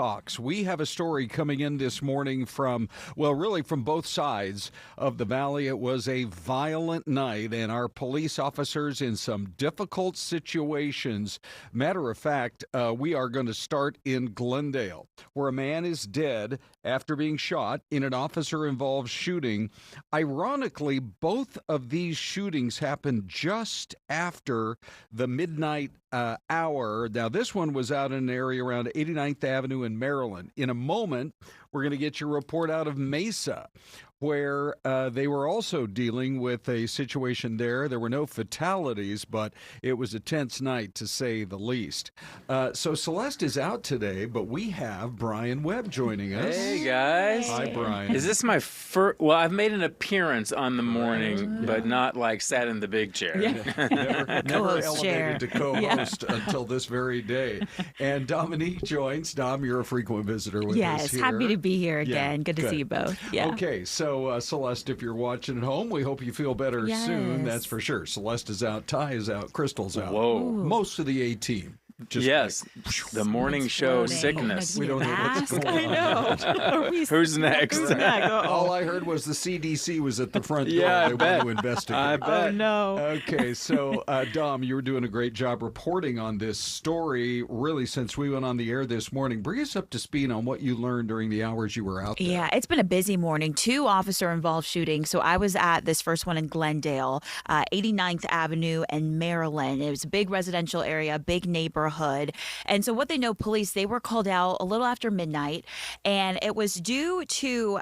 Talks. We have a story coming in this morning from both sides of the valley. It was a violent night, and our police officers in some difficult situations. Matter of fact, we are going to start in Glendale, where a man is dead after being shot in an officer-involved shooting. Ironically, both of these shootings happened just after the midnight hour. Now, this one was out in an area around 89th Avenue in Maryland. In a moment, we're going to get your report out of Mesa, where they were also dealing with a situation there. There were no fatalities, but it was a tense night, to say the least. So Celeste is out today, but we have Brian Webb joining us. Hey, guys. Hi, Brian. Is this my first? Well, I've made an appearance on the morning, but not like sat in the big chair. Never elevated to co-host until this very day. And Dominique joins. Dom, you're a frequent visitor with us here. Yes, happy to be here again. Yeah, good to see you both. Yeah. Okay, so Celeste, if you're watching at home, we hope you feel better soon. That's for sure. Celeste is out, Ty is out, Crystal's out. Whoa. Most of the A-team. Yes, the morning show sickness. We don't know what's going on. I know. Who's next? All I heard was the CDC was at the front door. Yeah, they want to investigate. I bet. Oh, no. Okay, so Dom, you were doing a great job reporting on this story, really, since we went on the air this morning. Bring us up to speed on what you learned during the hours you were out there. Yeah, it's been a busy morning. 2 officer-involved shootings. So I was at this first one in Glendale, 89th Avenue and Maryland. It was a big residential area, big neighborhood. And so what they know, police, they were called out a little after midnight, and it was due to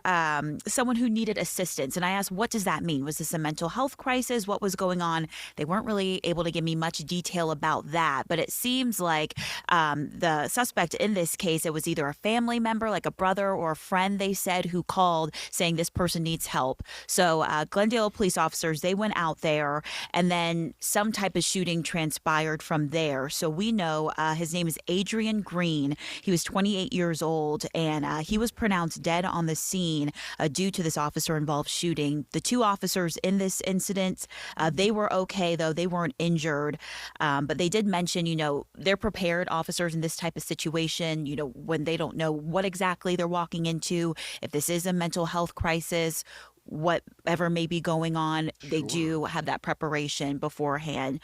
someone who needed assistance. And I asked, what does that mean? Was this a mental health crisis? What was going on? They weren't really able to give me much detail about that, but it seems like the suspect in this case, it was either a family member, like a brother or a friend, they said, who called saying this person needs help. So Glendale police officers, they went out there, and then some type of shooting transpired from there. So we know his name is Adrian Green. He was 28 years old, and he was pronounced dead on the scene due to this officer-involved shooting. The 2 officers in this incident, they were okay, though. They weren't injured. But they did mention, they're prepared, officers in this type of situation, when they don't know what exactly they're walking into, if this is a mental health crisis, whatever may be going on, they do have that preparation beforehand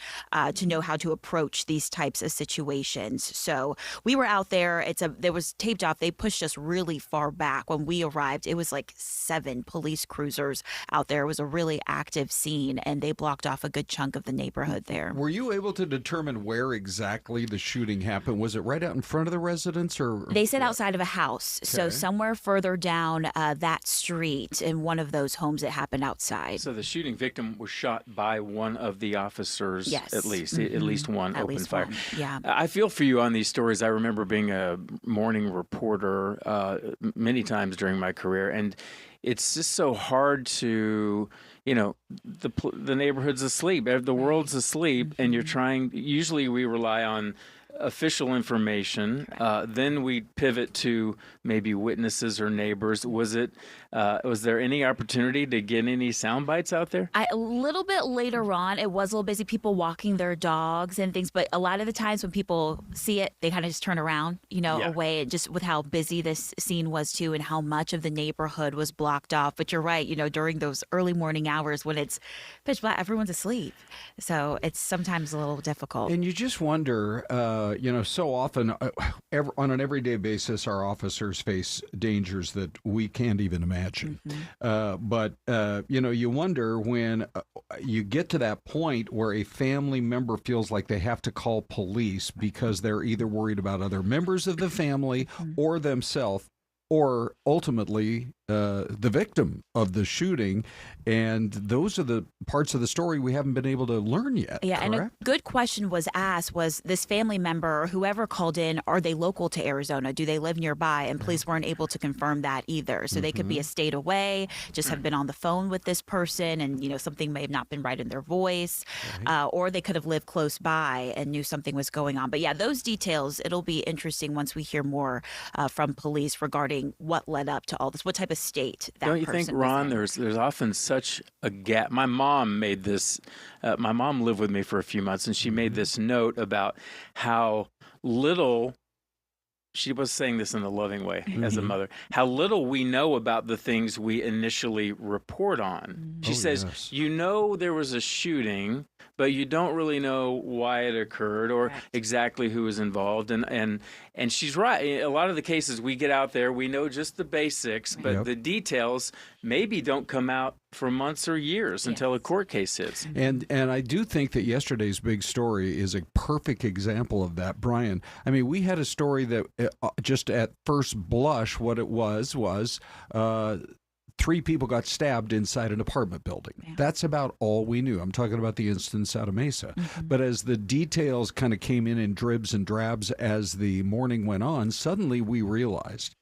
to know how to approach these types of situations. So we were out there. There was taped off. They pushed us really far back when we arrived. It was like 7 police cruisers out there. It was a really active scene, and they blocked off a good chunk of the neighborhood there. Were you able to determine where exactly the shooting happened? Was it right out in front of the residence, or they said outside of a house? Okay. So somewhere further down that street in one of those homes that happened outside. So the shooting victim was shot by one of the officers, yes. At least one open fire. Yeah. I feel for you on these stories. I remember being a morning reporter many times during my career, and it's just so hard to, the neighborhood's asleep, the world's asleep, and you're trying. Usually we rely on official information. Then we pivot to maybe witnesses or neighbors. Was there any opportunity to get any sound bites out there? A little bit later on, it was a little busy, people walking their dogs and things. But a lot of the times when people see it, they kind of just turn around, away, just with how busy this scene was too, and how much of the neighborhood was blocked off. But you're right, during those early morning hours when it's pitch black, everyone's asleep. So it's sometimes a little difficult. And you just wonder, so often on an everyday basis, our officers face dangers that we can't even imagine. But you wonder when you get to that point where a family member feels like they have to call police because they're either worried about other members of the family or themselves, or ultimately the victim of the shooting. And those are the parts of the story we haven't been able to learn yet. Yeah, correct? And a good question was asked, was this family member or whoever called in, are they local to Arizona? Do they live nearby? And police weren't able to confirm that either. So they could be a state away, just have been on the phone with this person, and something may have not been right in their voice, or they could have lived close by and knew something was going on. But yeah, those details, it'll be interesting once we hear more from police regarding what led up to all this, what type of state that Don't you person think, was Ron, in. there's often such a gap. My mom made this, my mom lived with me for a few months, and she made this note about how little she was saying this in a loving way as a mother, how little we know about the things we initially report on. She says, yes. you know there was a shooting, but you don't really know why it occurred or exactly who was involved. And she's right. In a lot of the cases we get out there, we know just the basics, but the details maybe don't come out for months or years until a court case hits. And I do think that yesterday's big story is a perfect example of that, Brian. I mean, we had a story that just at first blush, what it was 3 people got stabbed inside an apartment building. Yeah. That's about all we knew. I'm talking about the instance out of Mesa. But as the details kind of came in dribs and drabs as the morning went on, suddenly we realized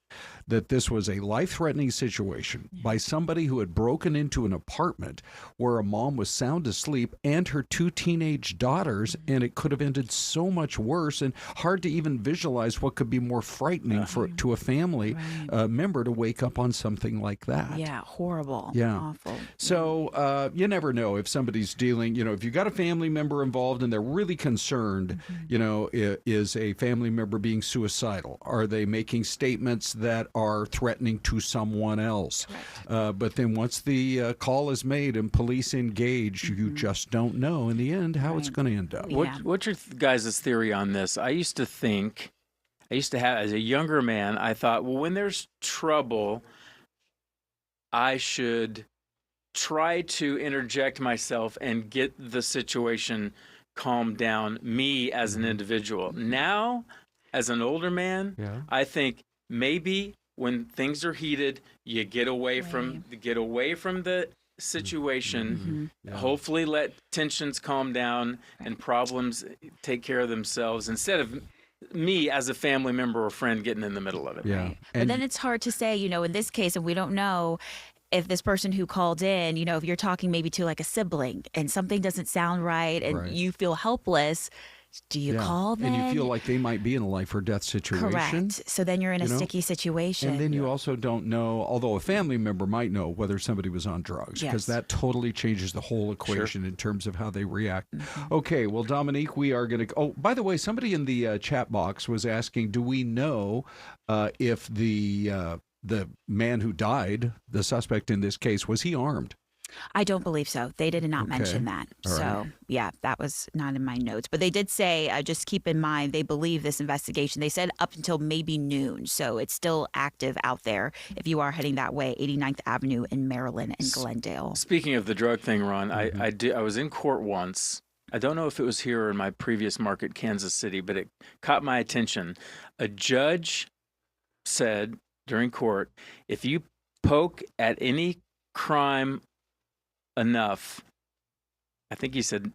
that this was a life-threatening situation by somebody who had broken into an apartment where a mom was sound asleep and her 2 teenage daughters, and it could have ended so much worse, and hard to even visualize what could be more frightening to a family member to wake up on something like that. Yeah, horrible. Yeah. Awful. So you never know if somebody's dealing, if you've got a family member involved and they're really concerned, is a family member being suicidal? Are they making statements that are threatening to someone else? But then once the call is made and police engage, you just don't know in the end how it's going to end up. What's your guys' theory on this? I used to have, as a younger man, I thought, well, when there's trouble, I should try to interject myself and get the situation calmed down, me as an individual. Now, as an older man, I think maybe when things are heated, you get away from the situation. Hopefully, let tensions calm down and problems take care of themselves instead of me as a family member or friend getting in the middle of it. But then it's hard to say, in this case, if we don't know if this person who called in, if you're talking maybe to like a sibling and something doesn't sound right and you feel helpless. Do you call them? And you feel like they might be in a life or death situation. Correct. So then you're in a sticky situation. And then you also don't know, although a family member might know, whether somebody was on drugs, because that totally changes the whole equation in terms of how they react. Okay, well, Dominique, we are going to... Oh, by the way, somebody in the chat box was asking, do we know if the man who died, the suspect in this case, was he armed? I don't believe so. They did not mention that. So, that was not in my notes. But they did say, just keep in mind, they believe this investigation. They said up until maybe noon. So it's still active out there if you are heading that way, 89th Avenue in Maryland and Glendale. Speaking of the drug thing, Ron, I was in court once. I don't know if it was here or in my previous market, Kansas City, but it caught my attention. A judge said during court, if you poke at any crime enough, I think he said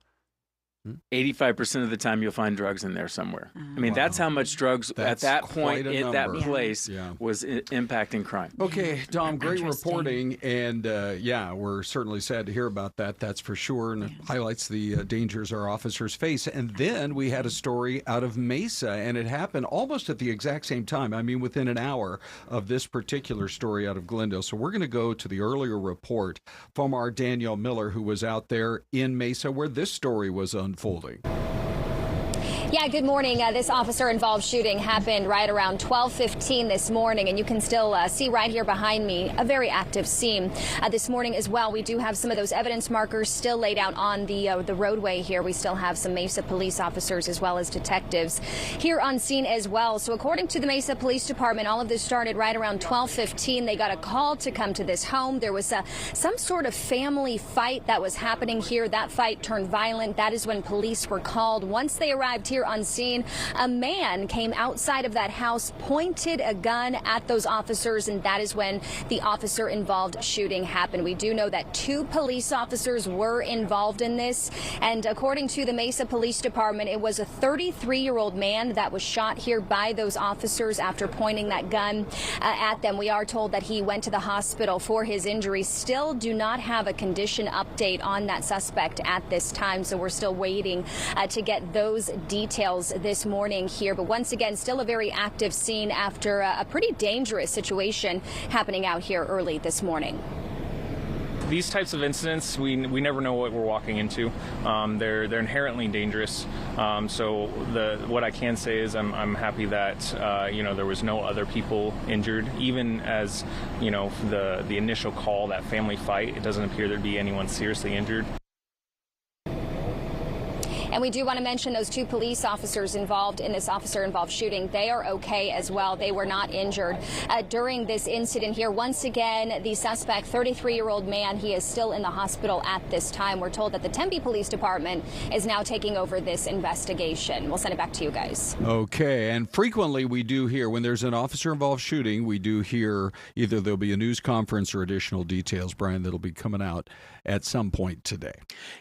85% of the time you'll find drugs in there somewhere. I mean, that's how much drugs at that point in that place was impacting crime. Okay, Dom, great reporting. And we're certainly sad to hear about that. That's for sure. And it highlights the dangers our officers face. And then we had a story out of Mesa, and it happened almost at the exact same time. I mean, within an hour of this particular story out of Glendale. So we're going to go to the earlier report from our Danielle Miller, who was out there in Mesa where this story was unfolding. Yeah, good morning. This officer-involved shooting happened right around 12:15 this morning, and you can still see right here behind me a very active scene this morning as well. We do have some of those evidence markers still laid out on the roadway here. We still have some Mesa police officers as well as detectives here on scene as well. So according to the Mesa Police Department, all of this started right around 12:15. They got a call to come to this home. There was some sort of family fight that was happening here. That fight turned violent. That is when police were called. Once they arrived here on scene, a man came outside of that house, pointed a gun at those officers, and that is when the officer-involved shooting happened. We do know that 2 police officers were involved in this, and according to the Mesa Police Department, it was a 33-year-old man that was shot here by those officers after pointing that gun at them. We are told that he went to the hospital for his injuries. Still do not have a condition update on that suspect at this time, so we're still waiting to get those details this morning here. But once again, still a very active scene after a pretty dangerous situation happening out here early this morning. these types of incidents, we never know what we're walking into. They're inherently dangerous. So what I can say is I'm happy that there was no other people injured. Even as the initial call, that family fight, it doesn't appear there'd be anyone seriously injured. And we do want to mention those 2 police officers involved in this officer-involved shooting. They are okay as well. They were not injured during this incident here. Once again, the suspect, 33-year-old man, he is still in the hospital at this time. We're told that the Tempe Police Department is now taking over this investigation. We'll send it back to you guys. Okay, and frequently we do hear, when there's an officer-involved shooting, we do hear either there'll be a news conference or additional details, Brian, that'll be coming out at some point today.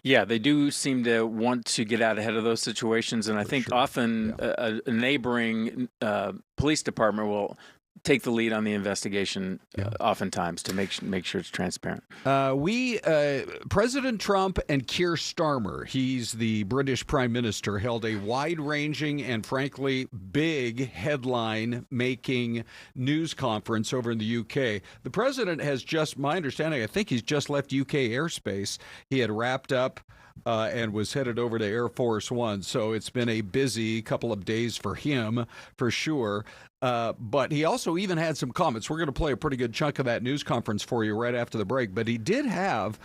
Yeah, they do seem to want to get out ahead of those situations, and I think often a neighboring police department will take the lead on the investigation oftentimes to make sure it's transparent. President Trump and Keir Starmer, he's the British Prime Minister, held a wide-ranging and frankly big headline-making news conference over in the UK. The president has just, my understanding, I think he's just left UK airspace. He had wrapped up and was headed over to Air Force One. So it's been a busy couple of days for him, for sure. But he also even had some comments. We're going to play a pretty good chunk of that news conference for you right after the break. But he did have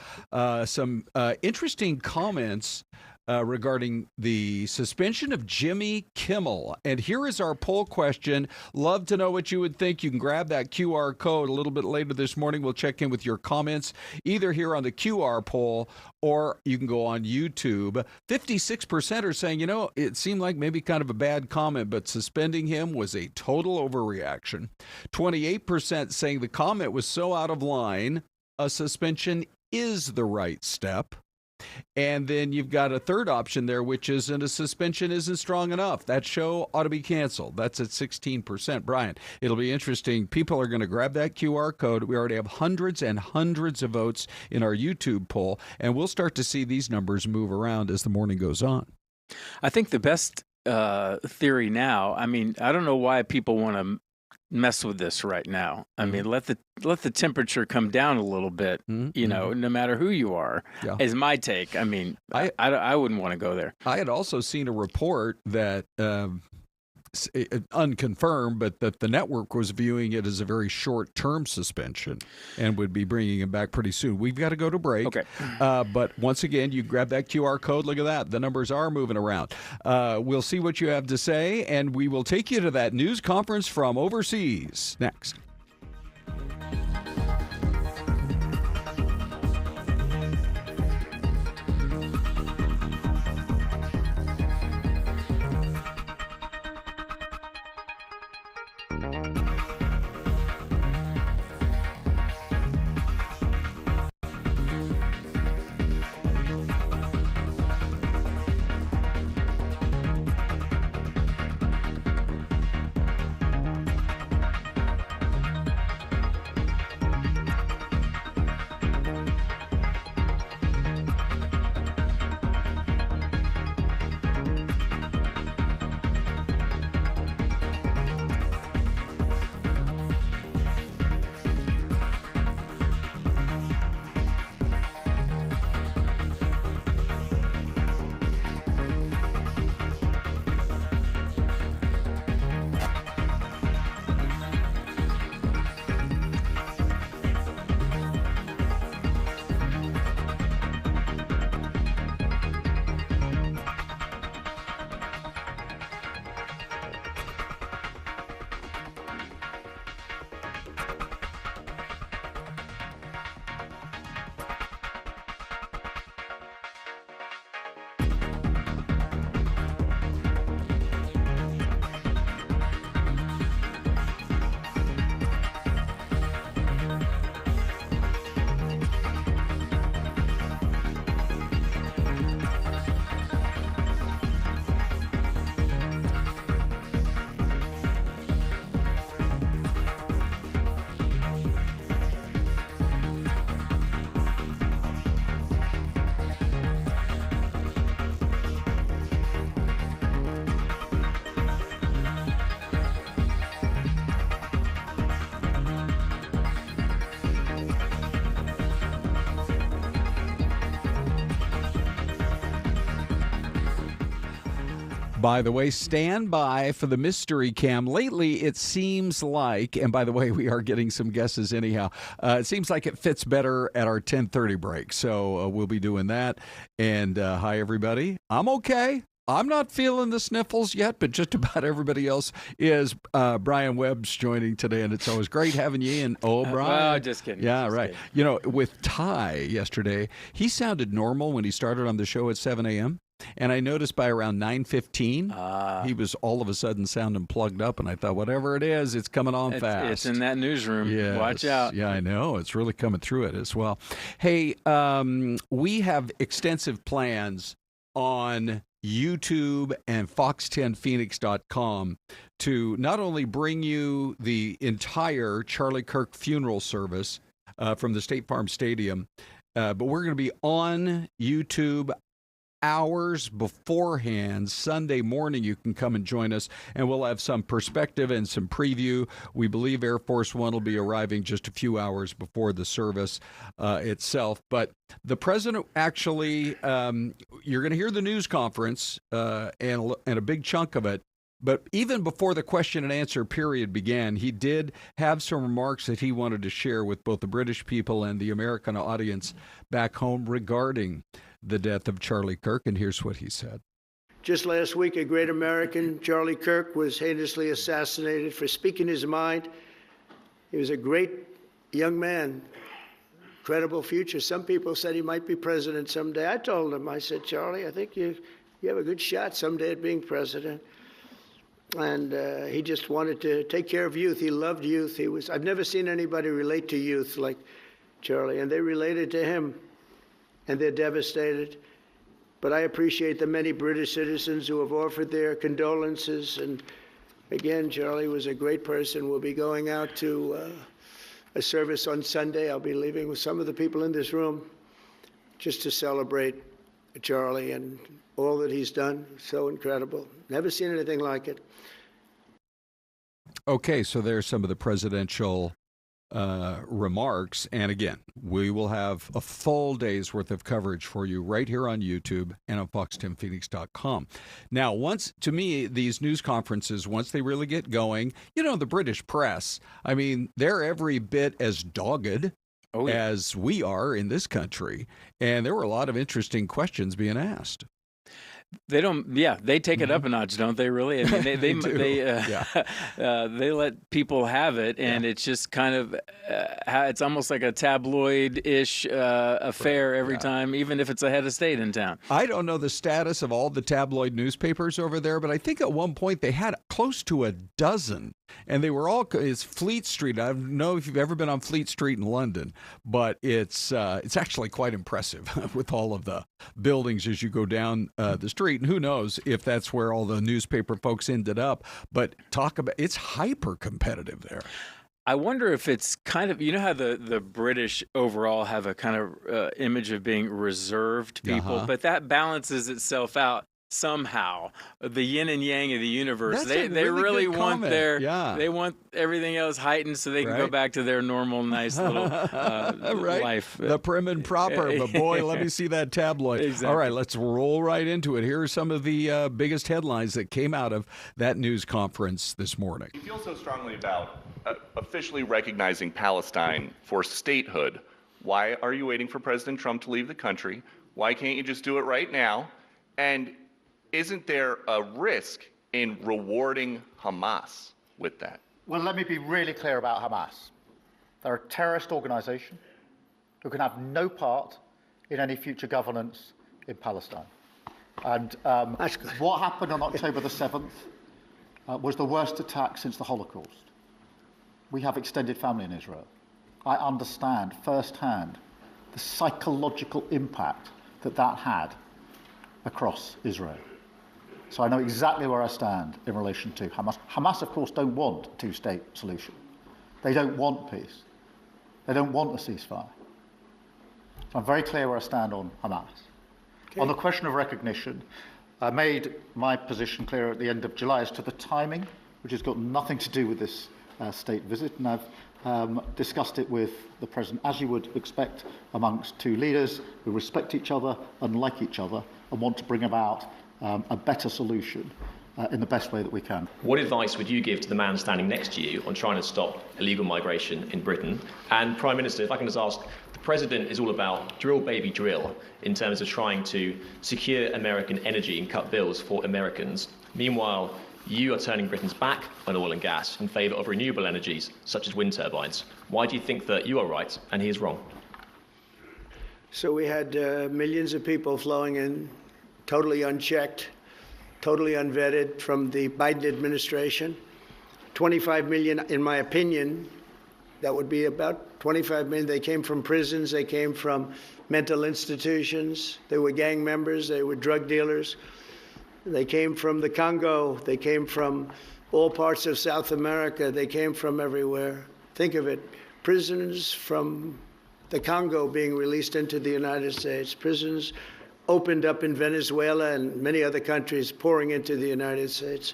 some interesting comments regarding the suspension of Jimmy Kimmel. And here is our poll question. Love to know what you would think. You can grab that QR code a little bit later this morning. We'll check in with your comments either here on the QR poll or you can go on YouTube. 56% are saying, it seemed like maybe kind of a bad comment, but suspending him was a total overreaction. 28% saying the comment was so out of line, a suspension is the right step. And then you've got a third option there, which is a suspension isn't strong enough. That show ought to be canceled. That's at 16%. Brian, it'll be interesting. People are going to grab that QR code. We already have hundreds and hundreds of votes in our YouTube poll, and we'll start to see these numbers move around as the morning goes on. I think the best theory now, I don't know why people want to mess with this right now. I mean, let the temperature come down a little bit, no matter who you are, is my take. I mean, I wouldn't want to go there. I had also seen a report that, unconfirmed, but that the network was viewing it as a very short-term suspension and would be bringing him back pretty soon. We've got to go to break. Okay. But once again, you grab that QR code. Look at that. The numbers are moving around. We'll see what you have to say, and we will take you to that news conference from overseas next. By the way, stand by for the mystery cam. Lately, it seems like, and by the way, we are getting some guesses anyhow. It seems like it fits better at our 10:30 break. So we'll be doing that. And hi, everybody. I'm okay. I'm not feeling the sniffles yet, but just about everybody else is. Brian Webb's joining today, and it's always great having you in. Oh, Brian. Oh, just kidding. Yeah, just right. kidding. You know, with Ty yesterday, he sounded normal when he started on the show at 7 a.m., and I noticed by around 9:15, he was all of a sudden sounding plugged up, and I thought, whatever it is, it's coming on fast. It's in that newsroom. Yes. Watch out. Yeah, I know. It's really coming through it as well. Hey, we have extensive plans on YouTube and fox10phoenix.com to not only bring you the entire Charlie Kirk funeral service from the State Farm Stadium, but we're going to be on YouTube hours beforehand. Sunday morning, you can come and join us, and we'll have some perspective and some preview. We believe Air Force One will be arriving just a few hours before the service itself. But the president actually, you're going to hear the news conference and a big chunk of it. But even before the question and answer period began, he did have some remarks that he wanted to share with both the British people and the American audience back home regarding the death of Charlie Kirk, and here's what he said. Just last week, a great American, Charlie Kirk, was heinously assassinated for speaking his mind. He was a great young man, incredible future. Some people said he might be president someday. I told him, I said, Charlie, I think you have a good shot someday at being president. And he just wanted to take care of youth. He loved youth. I've never seen anybody relate to youth like Charlie, and they related to him. And they're devastated. But I appreciate the many British citizens who have offered their condolences. And again, Charlie was a great person. We'll be going out to a service on Sunday. I'll be leaving with some of the people in this room just to celebrate Charlie and all that he's done. So incredible. Never seen anything like it. Okay, so there's some of the presidential remarks. And again, we will have a full day's worth of coverage for you right here on YouTube and on fox10phoenix.com. Now, to me, these news conferences, once they really get going, the British press, I mean, they're every bit as dogged as we are in this country. And there were a lot of interesting questions being asked. They don't. Yeah, they take it up a notch, don't they? Really? I mean, they let people have it, and it's just kind of it's almost like a tabloid-ish affair every time, even if it's a head of state in town. I don't know the status of all the tabloid newspapers over there, but I think at one point they had close to a dozen. And they were all, it's Fleet Street. I don't know if you've ever been on Fleet Street in London, but it's actually quite impressive with all of the buildings as you go down the street. And who knows if that's where all the newspaper folks ended up. But it's hyper competitive there. I wonder if it's kind of, how the British overall have a kind of image of being reserved people, but that balances itself out. Somehow, the yin and yang of the universe, they really want they want everything else heightened so they can go back to their normal, nice little life. The prim and proper, but boy, let me see that tabloid. Exactly. All right, let's roll right into it. Here are some of the biggest headlines that came out of that news conference this morning. You feel so strongly about officially recognizing Palestine for statehood. Why are you waiting for President Trump to leave the country? Why can't you just do it right now? And isn't there a risk in rewarding Hamas with that? Well, let me be really clear about Hamas. They're a terrorist organization who can have no part in any future governance in Palestine. And what happened on October the 7th was the worst attack since the Holocaust. We have extended family in Israel. I understand firsthand the psychological impact that had across Israel. So I know exactly where I stand in relation to Hamas. Hamas, of course, don't want a two-state solution. They don't want peace. They don't want a ceasefire. So I'm very clear where I stand on Hamas. Okay. On the question of recognition, I made my position clear at the end of July as to the timing, which has got nothing to do with this state visit, and I've discussed it with the President, as you would expect amongst two leaders who respect each other and like each other and want to bring about a better solution in the best way that we can. What advice would you give to the man standing next to you on trying to stop illegal migration in Britain? And Prime Minister, if I can just ask, the President is all about drill baby drill in terms of trying to secure American energy and cut bills for Americans. Meanwhile, you are turning Britain's back on oil and gas in favour of renewable energies such as wind turbines. Why do you think that you are right and he is wrong? So we had millions of people flowing in, totally unchecked, totally unvetted from the Biden administration. 25 million, in my opinion, that would be about 25 million. They came from prisons, they came from mental institutions, they were gang members, they were drug dealers. They came from the Congo, they came from all parts of South America, they came from everywhere. Think of it, prisoners from the Congo being released into the United States, prisons opened up in Venezuela and many other countries pouring into the United States.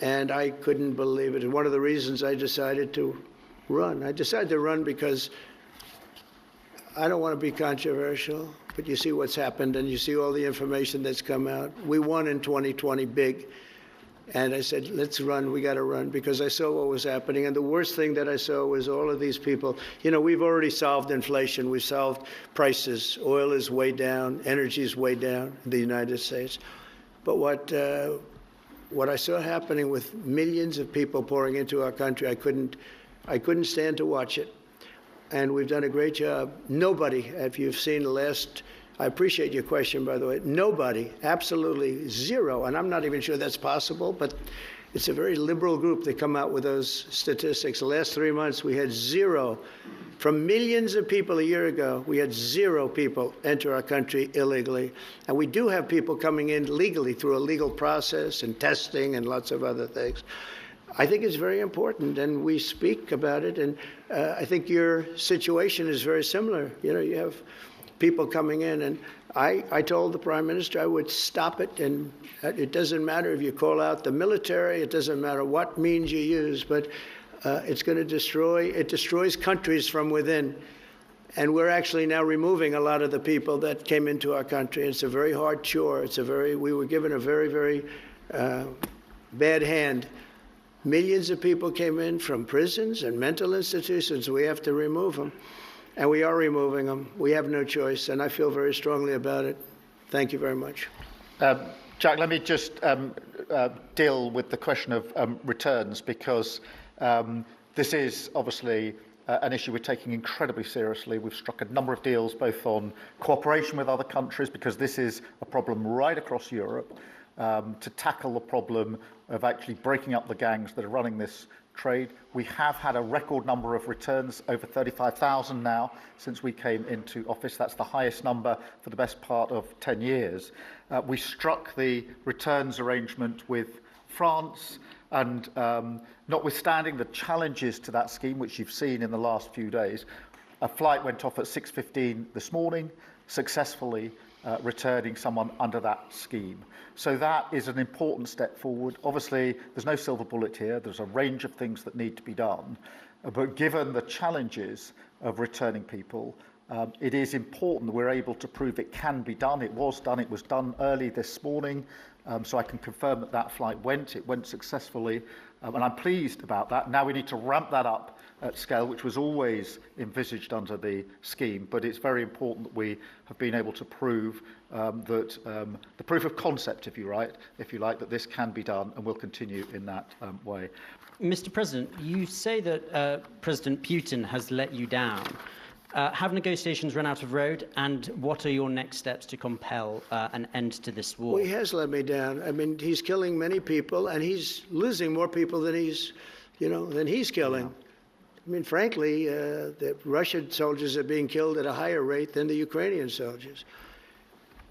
And I couldn't believe it. And one of the reasons I decided to run. I decided to run because I don't want to be controversial, but you see what's happened and you see all the information that's come out. We won in 2020 big. And I said, let's run, we got to run, because I saw what was happening. And the worst thing that I saw was all of these people. You know, we've already solved inflation. We've solved prices. Oil is way down. Energy is way down in the United States. But what I saw happening with millions of people pouring into our country, I couldn't stand to watch it. And we've done a great job. Nobody, if you've seen the last, I appreciate your question, by the way. Nobody, absolutely zero, and I'm not even sure that's possible, but it's a very liberal group that come out with those statistics. The last 3 months, we had zero. From millions of people a year ago, we had zero people enter our country illegally. And we do have people coming in legally through a legal process and testing and lots of other things. I think it's very important, and we speak about it. And I think your situation is very similar. You know, you have people coming in, and I told the Prime Minister I would stop it, and it doesn't matter if you call out the military, it doesn't matter what means you use, but it's going to destroys countries from within. And we're actually now removing a lot of the people that came into our country. It's a very hard chore. We were given a very, very bad hand. Millions of people came in from prisons and mental institutions. We have to remove them. And we are removing them. We have no choice, and I feel very strongly about it. Thank you very much. Jack, let me just deal with the question of returns, because this is obviously an issue we're taking incredibly seriously. We've struck a number of deals, both on cooperation with other countries, because this is a problem right across Europe, to tackle the problem of actually breaking up the gangs that are running this trade. We have had a record number of returns, over 35,000 now since we came into office. That's the highest number for the best part of 10 years. We struck the returns arrangement with France, and notwithstanding the challenges to that scheme, which you've seen in the last few days, a flight went off at 6:15 this morning, successfully returning someone under that scheme. So that is an important step forward. Obviously, there's no silver bullet here. There's a range of things that need to be done. But given the challenges of returning people, it is important that we're able to prove it can be done. It was done. It was done early this morning. So I can confirm that that flight went. It went successfully. And I'm pleased about that. Now we need to ramp that up at scale, which was always envisaged under the scheme. But it's very important that we have been able to prove that the proof of concept, if you like, that this can be done, and will continue in that way. Mr. President, you say that President Putin has let you down. Have negotiations run out of road, and what are your next steps to compel an end to this war? Well, he has let me down. I mean, he's killing many people, and he's losing more people than he's killing. Yeah. I mean, frankly, the Russian soldiers are being killed at a higher rate than the Ukrainian soldiers.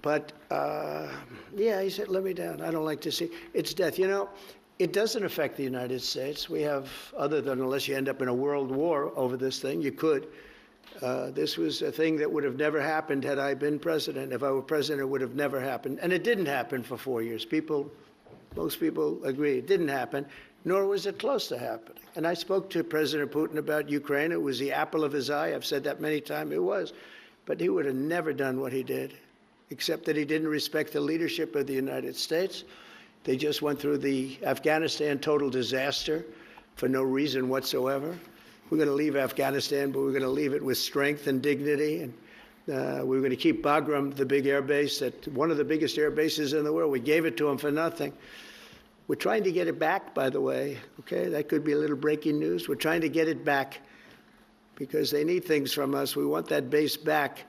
But, yeah, he said, let me down. I don't like to see. It's death. You know, it doesn't affect the United States. We have, other than unless you end up in a world war over this thing, you could. This was a thing that would have never happened had I been president. If I were president, it would have never happened. And it didn't happen for 4 years. Most people agree it didn't happen, nor was it close to happening. And I spoke to President Putin about Ukraine. It was the apple of his eye. I've said that many times. It was. But he would have never done what he did. except that he didn't respect the leadership of the United States. They just went through the Afghanistan total disaster for no reason whatsoever. We're going to leave Afghanistan, but we're going to leave it with strength and dignity. And we're going to keep Bagram, the big air base, one of the biggest air bases in the world. We gave it to them for nothing. We're trying to get it back, by the way. Okay, that could be a little breaking news. We're trying to get it back because they need things from us. We want that base back.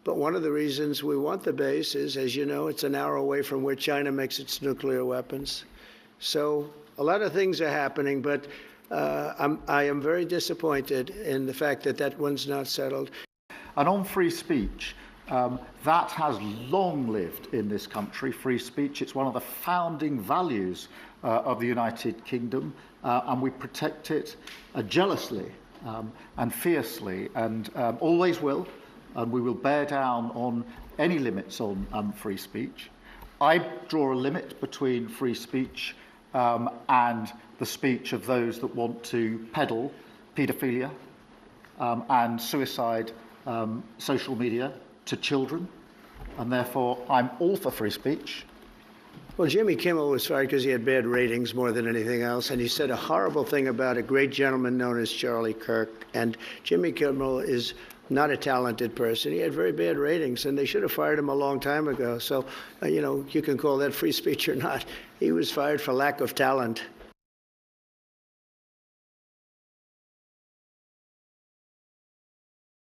But one of the reasons we want the base is, as you know, it's an hour away from where China makes its nuclear weapons. So a lot of things are happening, but I am very disappointed in the fact that that one's not settled. And on free speech, that has long lived in this country, free speech. It's one of the founding values of the United Kingdom, and we protect it jealously and fiercely, and always will. And we will bear down on any limits on free speech. I draw a limit between free speech and the speech of those that want to peddle paedophilia and suicide social media to children, and therefore I'm all for free speech. Well, Jimmy Kimmel was fired because he had bad ratings more than anything else, and he said a horrible thing about a great gentleman known as Charlie Kirk. And Jimmy Kimmel is not a talented person. He had very bad ratings, and they should have fired him a long time ago. So, you can call that free speech or not. He was fired for lack of talent.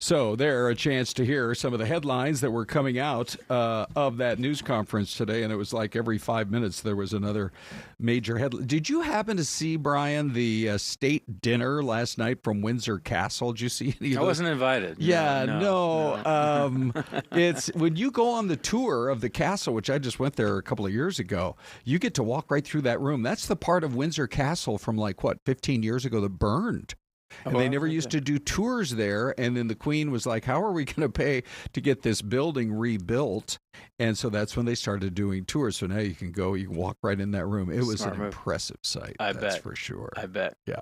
So there, a chance to hear some of the headlines that were coming out of that news conference today, and it was like every 5 minutes there was another major headline. Did you happen to see, Brian, the state dinner last night from Windsor Castle? Did you see any of those? I wasn't invited. Yeah, no. It's when you go on the tour of the castle, which I just went there a couple of years ago, you get to walk right through that room. That's the part of Windsor Castle from 15 years ago that burned. And they never used to do tours there. And then the Queen was like, how are we going to pay to get this building rebuilt? And so that's when they started doing tours. So now you can walk right in that room. It was an impressive sight. That's for sure. I bet. Yeah.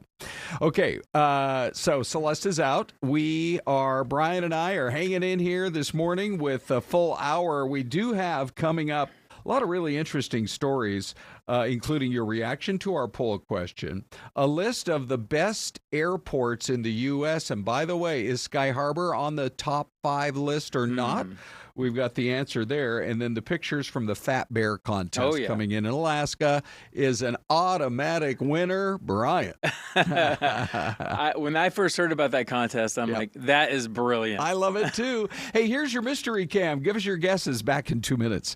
Okay. So Celeste is out. Brian and I are hanging in here this morning with a full hour. We do have coming up a lot of really interesting stories, including your reaction to our poll question, a list of the best airports in the U.S. And by the way, is Sky Harbor on the top 5 list or not? We've got the answer there. And then the pictures from the Fat Bear contest coming in Alaska is an automatic winner, Brian. When I first heard about that contest, I'm like, that is brilliant. I love it, too. Hey, here's your mystery cam. Give us your guesses back in 2 minutes.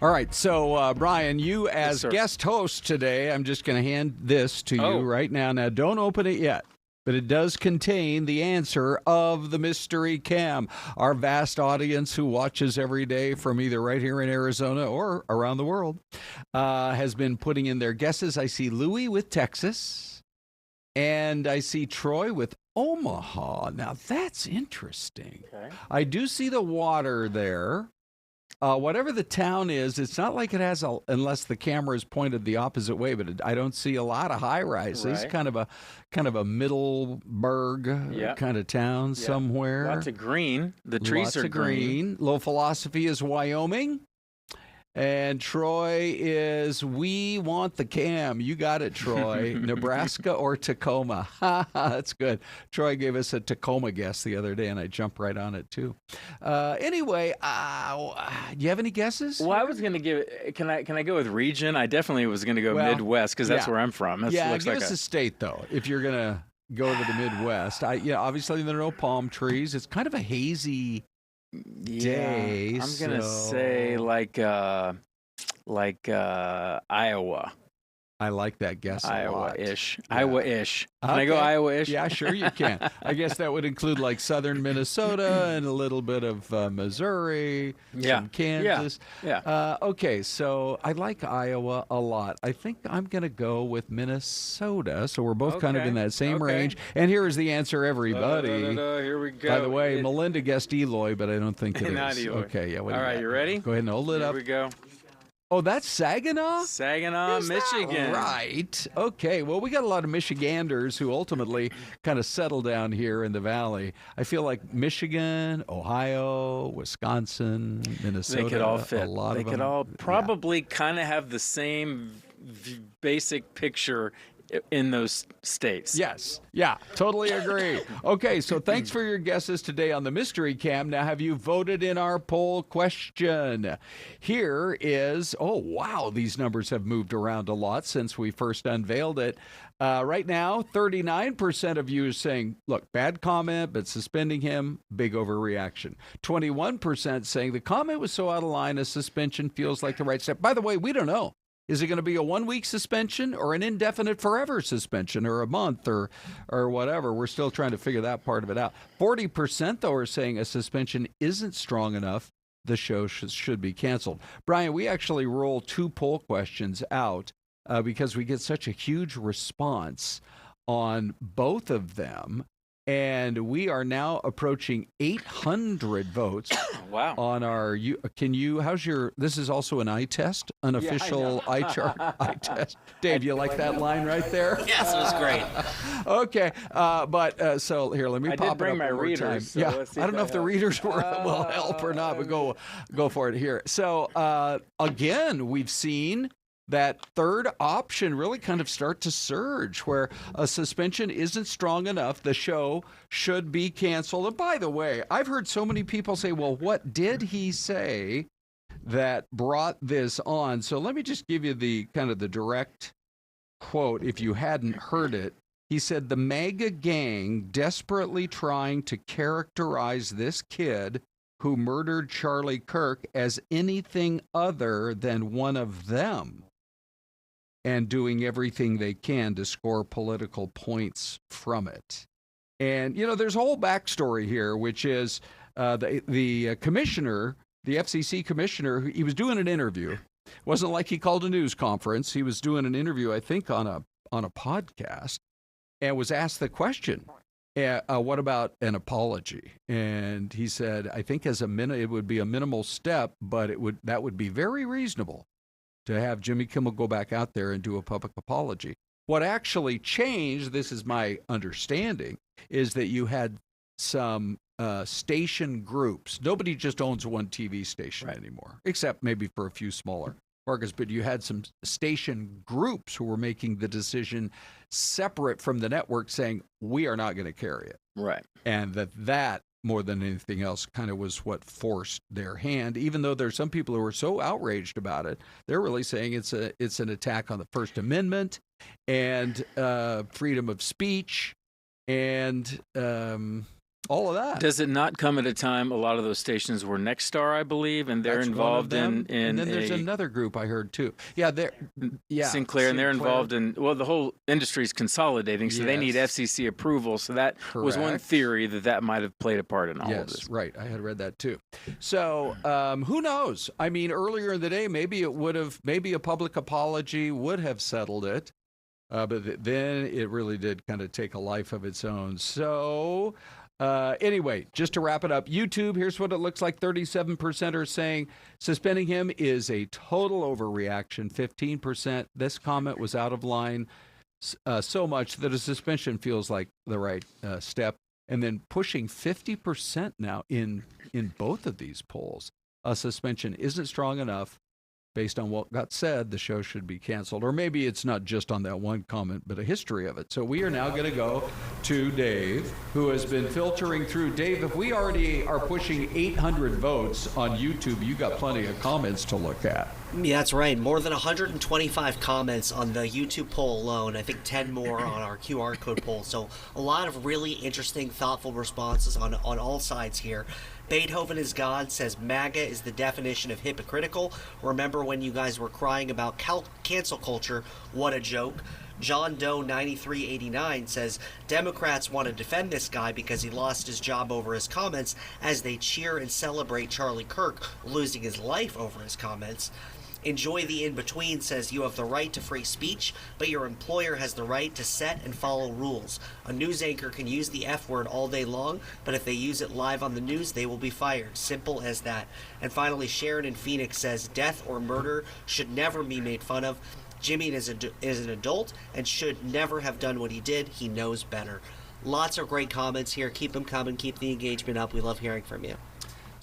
All right, so Brian, you as guest host today, I'm just going to hand this to you right now. Now, don't open it yet, but it does contain the answer of the mystery cam. Our vast audience who watches every day from either right here in Arizona or around the world has been putting in their guesses. I see Louis with Texas, and I see Troy with Omaha. Now, that's interesting. Okay. I do see the water there. Whatever the town is, it's not like it has, unless the camera is pointed the opposite way, but I don't see a lot of high rises. Right. Kind of a Middleburg kind of town somewhere. Lots of green. The trees are green. Low philosophy is Wyoming. And Troy is, we want the cam. You got it, Troy. Nebraska or Tacoma? That's good. Troy gave us a Tacoma guess the other day, and I jumped right on it, too. Anyway, do you have any guesses? Well, I was going to give it, can I go with region? I definitely was going to go Midwest, because that's where I'm from. Give us a state, though, if you're going to go to the Midwest. Obviously, there are no palm trees. It's kind of a hazy day. I'm gonna say like Iowa. I like that guess. Iowa-ish. Yeah. Iowa-ish. Can I go Iowa-ish? Yeah, sure you can. I guess that would include like southern Minnesota and a little bit of Missouri, some Kansas. Yeah. Okay, so I like Iowa a lot. I think I'm going to go with Minnesota. So we're both kind of in that same range. And here is the answer, everybody. Here we go. By the way, Melinda guessed Eloy, but I don't think it is. Not Eloy. Okay, yeah. All right, you ready? Go ahead and hold it up. Here we go. Oh, that's Saginaw? Saginaw, Michigan. Right. Okay. Well, we got a lot of Michiganders who ultimately kind of settle down here in the valley. I feel like Michigan, Ohio, Wisconsin, Minnesota. They could all fit. They could all probably kind of have the same basic picture in those states. Yes. Yeah, totally agree. Okay, so thanks for your guesses today on the Mystery Cam. Now, have you voted in our poll question? Here is, these numbers have moved around a lot since we first unveiled it. Right now, 39% of you are saying, look, bad comment, but suspending him, big overreaction. 21% saying the comment was so out of line, a suspension feels like the right step. By the way, we don't know. Is it going to be a 1-week suspension or an indefinite forever suspension or a month or whatever? We're still trying to figure that part of it out. 40%, though, are saying a suspension isn't strong enough. The show should be canceled. Brian, we actually roll 2 poll questions out because we get such a huge response on both of them. And we are now approaching 800 votes. Wow. On our, this is also an eye test, unofficial eye chart, eye test. Dave, you like that line right there? Yes, it was great. Okay. So here, let me pop it up bring my one more time. readers. So let's see I don't know if the readers will help or not, but go for it here. So again, we've seen that third option really kind of start to surge, where a suspension isn't strong enough. The show should be canceled. And by the way, I've heard so many people say, well, what did he say that brought this on? So let me just give you the kind of the direct quote if you hadn't heard it. He said, the MAGA gang desperately trying to characterize this kid who murdered Charlie Kirk as anything other than one of them, and doing everything they can to score political points from it. And, there's a whole backstory here, which is the commissioner, the FCC commissioner, he was doing an interview. It wasn't like he called a news conference. He was doing an interview, I think, on a podcast, and was asked the question, what about an apology? And he said, I think it would be a minimal step, but that would be very reasonable to have Jimmy Kimmel go back out there and do a public apology. What actually changed, this is my understanding, is that you had some station groups. Nobody just owns one TV station anymore, except maybe for a few smaller markets, but you had some station groups who were making the decision separate from the network, saying, we are not going to carry it. Right. And that more than anything else, kind of was what forced their hand. Even though there's some people who are so outraged about it, they're really saying it's an attack on the First Amendment and freedom of speech and all of that. Does it not come at a time? A lot of those stations were Nexstar, I believe, and they're That's involved one of them. in And then there's another group I heard too. Yeah, Sinclair, and they're involved in. Well, the whole industry is consolidating, so they need FCC approval. So that was one theory that might have played a part in all of this. Right. I had read that too. So who knows? I mean, earlier in the day, maybe a public apology would have settled it. But then it really did kind of take a life of its own. So anyway, just to wrap it up, YouTube, here's what it looks like. 37% are saying suspending him is a total overreaction. 15%, this comment was out of line so much that a suspension feels like the right step. And then pushing 50% now in both of these polls. A suspension isn't strong enough. Based on what got said, the show should be canceled. Or maybe it's not just on that one comment, but a history of it. So we are now going to go to Dave, who has been filtering through. Dave, if we already are pushing 800 votes on YouTube, you got plenty of comments to look at. Yeah, that's right. More than 125 comments on the YouTube poll alone. I think 10 more on our QR code poll. So a lot of really interesting, thoughtful responses on all sides here. Beethoven is God says MAGA is the definition of hypocritical. Remember when you guys were crying about cancel culture? What a joke. John Doe 9389 says Democrats want to defend this guy because he lost his job over his comments as they cheer and celebrate Charlie Kirk losing his life over his comments. Enjoy the in-between says you have the right to free speech, but your employer has the right to set and follow rules. A news anchor can use the F word all day long, but if they use it live on the news, they will be fired. Simple as that. And finally, Sharon in Phoenix says death or murder should never be made fun of. Jimmy is an adult and should never have done what he did. He knows better. Lots of great comments here. Keep them coming. Keep the engagement up. We love hearing from you.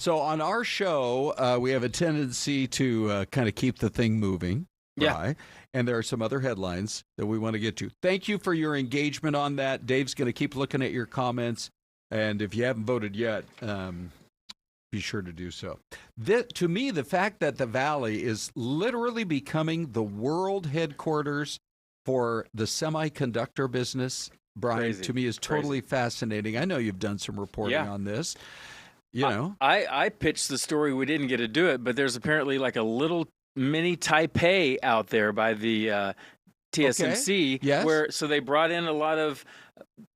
So on our show, we have a tendency to kind of keep the thing moving. Yeah. Right? And there are some other headlines that we want to get to. Thank you for your engagement on that. Dave's going to keep looking at your comments. And if you haven't voted yet, be sure to do so. To me, the fact that the Valley is literally becoming the world headquarters for the semiconductor business, Brian, Crazy. to me is totally fascinating. I know you've done some reporting on this. You know, I pitched the story. We didn't get to do it, but there's apparently like a little mini Taipei out there by the TSMC. Okay. Yes. So they brought in a lot of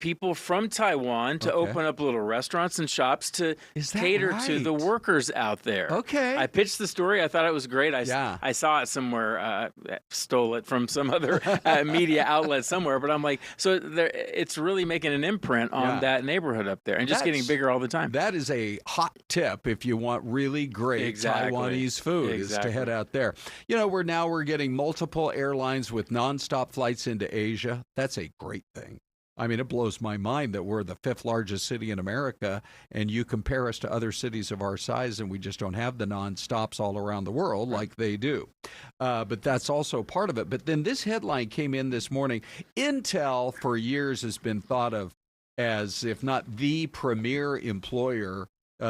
people from Taiwan to open up little restaurants and shops to cater to the workers out there. Okay. I pitched the story. I thought it was great. I saw it somewhere, stole it from some other media outlet somewhere. But I'm like, so it's really making an imprint on that neighborhood up there and just getting bigger all the time. That is a hot tip if you want really great Taiwanese food is to head out there. You know, we're getting multiple airlines with nonstop flights into Asia. That's a great thing. I mean, it blows my mind that we're the 5th largest city in America, and you compare us to other cities of our size, and we just don't have the non-stops all around the world like they do. But that's also part of it. But then this headline came in this morning. Intel, for years, has been thought of as, if not the premier employer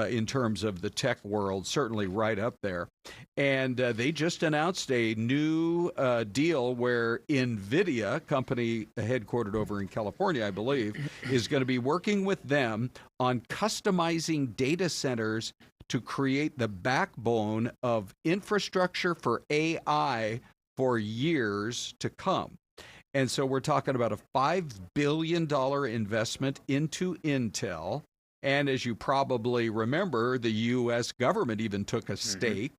in terms of the tech world, certainly right up there. And they just announced a new deal where NVIDIA, company headquartered over in California, I believe, is going to be working with them on customizing data centers to create the backbone of infrastructure for AI for years to come. And so we're talking about a $5 billion investment into Intel. And as you probably remember, the U.S. government even took a stake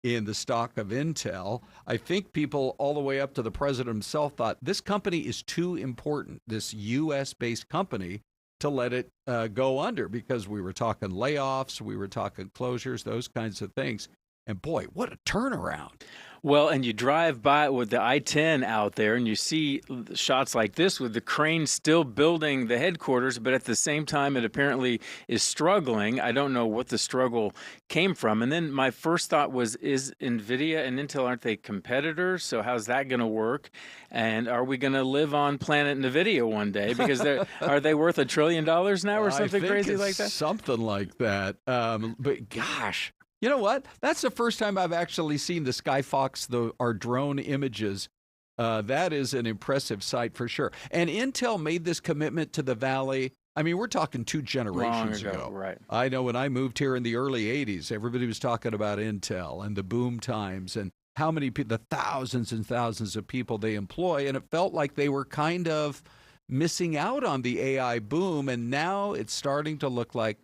in the stock of Intel. I think people all the way up to the president himself thought this company is too important, this U.S.-based company, to let it go under, because we were talking layoffs, we were talking closures, those kinds of things. And boy, what a turnaround. Well, and you drive by with the I-10 out there and you see shots like this with the crane still building the headquarters, but at the same time it apparently is struggling. I don't know what the struggle came from. And then my first thought was, is NVIDIA and Intel, aren't they competitors? So how's that going to work? And are we going to live on planet NVIDIA one day? Because are they worth $1 trillion now or something crazy like that? Something like that. But gosh. You know what? That's the first time I've actually seen the Skyfox, our drone images. That is an impressive sight for sure. And Intel made this commitment to the Valley I mean, we're talking 2 generations ago. Right. I know when I moved here in the early 80s, everybody was talking about Intel and the boom times and how many people, the thousands and thousands of people they employ. And it felt like they were kind of missing out on the AI boom. And now it's starting to look like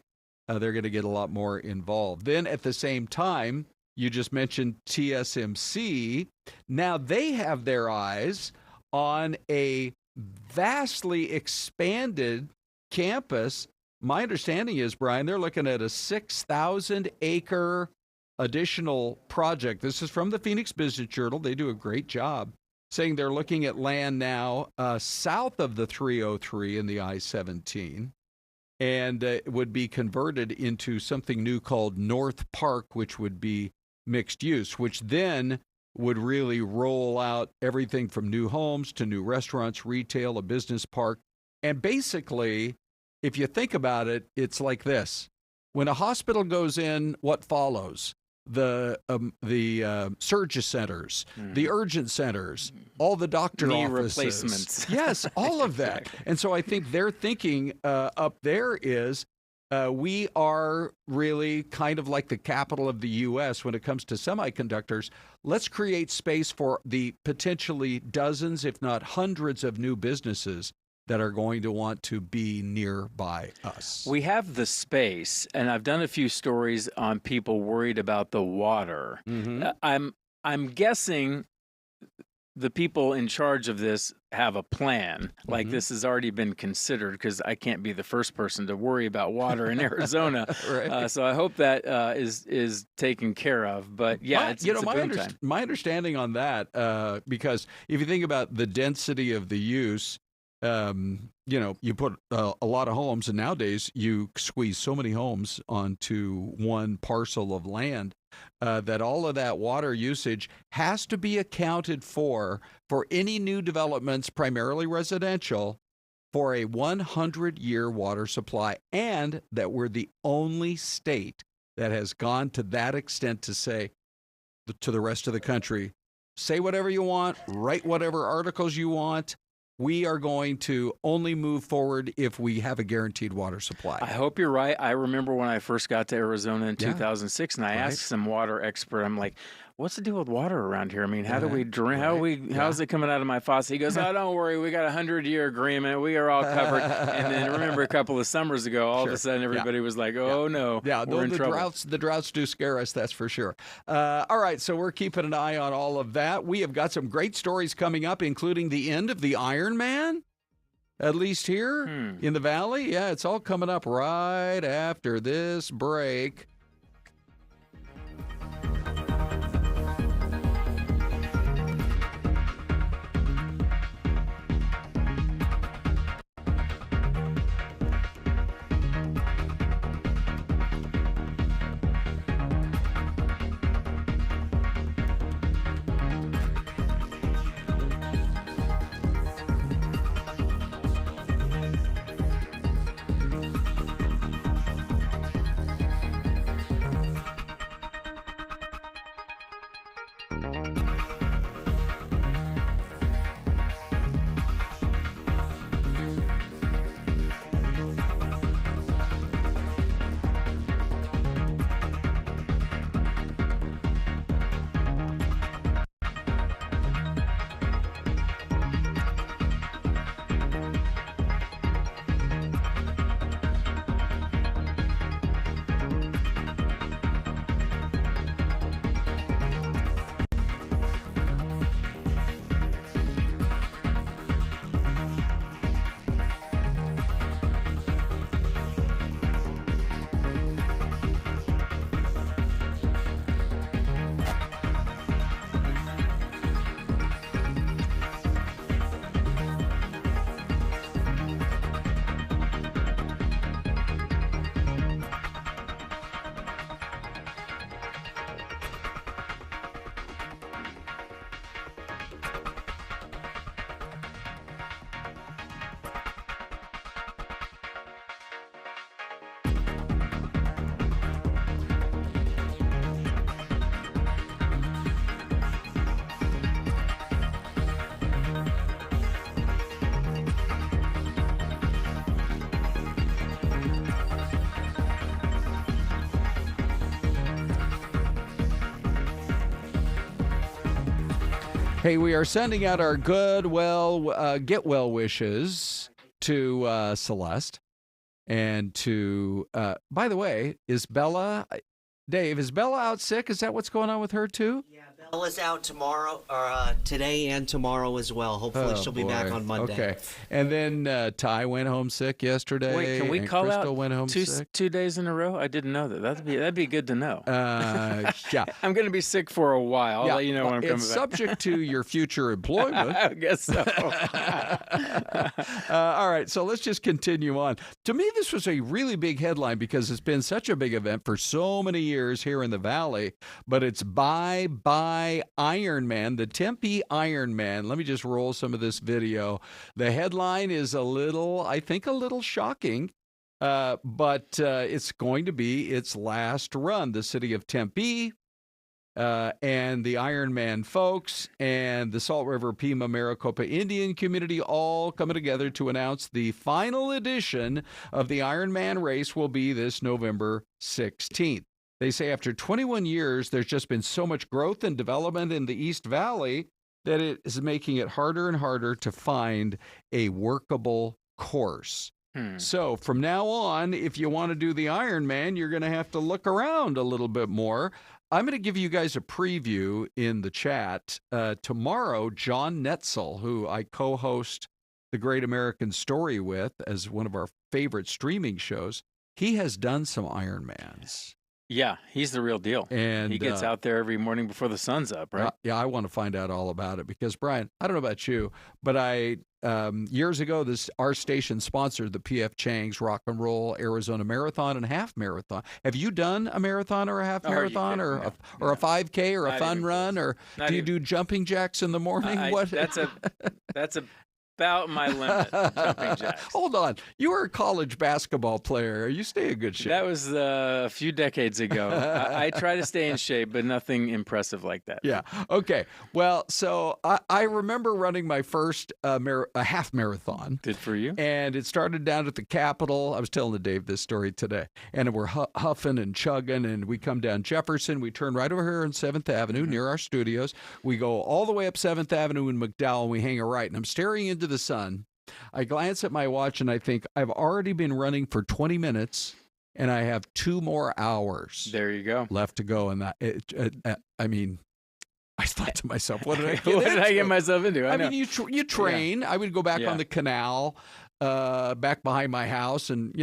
they're going to get a lot more involved. Then at the same time, you just mentioned TSMC. Now they have their eyes on a vastly expanded campus. My understanding is, Brian, they're looking at a 6,000-acre additional project. This is from the Phoenix Business Journal. They do a great job saying they're looking at land now south of the 303 and the I-17, and it would be converted into something new called North Park, which would be mixed use, which then would really roll out everything from new homes to new restaurants, retail, a business park. And basically, if you think about it, it's like this. When a hospital goes in, what follows? The surgery centers, the urgent centers, all the doctor knee offices. replacements. Yes, all of that. Exactly. And so I think their thinking up there is we are really kind of like the capital of the U.S. when it comes to semiconductors. Let's create space for the potentially dozens, if not hundreds, of new businesses that are going to want to be nearby us. We have the space, and I've done a few stories on people worried about the water. I'm guessing the people in charge of this have a plan. Like this has already been considered, because I can't be the first person to worry about water in Arizona. Right. So I hope that is taken care of. But yeah, it's a boom time. My understanding on that, because if you think about the density of the use, you put a lot of homes, and nowadays you squeeze so many homes onto one parcel of land that all of that water usage has to be accounted for any new developments, primarily residential, for a 100-year water supply, and that we're the only state that has gone to that extent to say to the rest of the country, say whatever you want, write whatever articles you want. We are going to only move forward if we have a guaranteed water supply. I hope you're right. I remember when I first got to Arizona in 2006, and I asked some water expert, I'm like, what's the deal with water around here? I mean, how do we drink? How's it coming out of my faucet? He goes, oh, don't worry. We got a 100-year agreement. We are all covered. And then remember a couple of summers ago, all of a sudden everybody was like, oh, no, we're in trouble. The droughts do scare us, that's for sure. All right, so we're keeping an eye on all of that. We have got some great stories coming up, including the end of the Iron Man, at least here in the Valley. Yeah, it's all coming up right after this break. Hey, we are sending out our get well wishes to Celeste and to, by the way, is Bella out sick? Is that what's going on with her too? Yeah, Bella's out tomorrow, or today and tomorrow as well. Hopefully she'll be back on Monday. Okay. And then Ty went home sick yesterday. Wait, can we and call Crystal out went home sick. 2 days in a row? I didn't know that. That'd be good to know. Yeah. I'm going to be sick for a while. I'll let you know when I'm coming it's back. subject to your future employment. I guess so. All right, so let's just continue on. To me, this was a really big headline because it's been such a big event for so many years here in the Valley, but it's bye-bye Ironman, the Tempe Ironman. Let me just roll some of this video. The headline is a little shocking, but it's going to be its last run. The city of Tempe and the Ironman folks and the Salt River Pima Maricopa Indian community all coming together to announce the final edition of the Ironman race will be this November 16th. They say after 21 years, there's just been so much growth and development in the East Valley that it is making it harder and harder to find a workable course. So from now on, if you want to do the Ironman, you're going to have to look around a little bit more. I'm going to give you guys a preview in the chat. Tomorrow, John Netzel, who I co-host The Great American Story with as one of our favorite streaming shows, he has done some Ironmans. Yeah, he's the real deal. And he gets out there every morning before the sun's up, right? Yeah, I want to find out all about it because, Brian, I don't know about you, but years ago, our station sponsored the P.F. Chang's Rock and Roll Arizona Marathon and Half Marathon. Have you done a marathon or a half marathon or a 5K or a fun run? Or do you do jumping jacks in the morning? That's about my limit, jumping jacks. Hold on. You were a college basketball player. You stay in good shape. That was a few decades ago. I try to stay in shape, but nothing impressive like that. Yeah. Okay. Well, so I remember running my first half marathon. Good for you. And it started down at the Capitol. I was telling Dave this story today. And we're huffing and chugging, and we come down Jefferson. We turn right over here on 7th Avenue near our studios. We go all the way up 7th Avenue in McDowell, and we hang a right. And I'm staring into the sun. I glance at my watch, and I think I've already been running for 20 minutes, and I have 2 more hours. There you go. Left to go. And I mean, I thought to myself, what did I get myself into? I mean, you train. Yeah. I would go back on the canal, back behind my house, and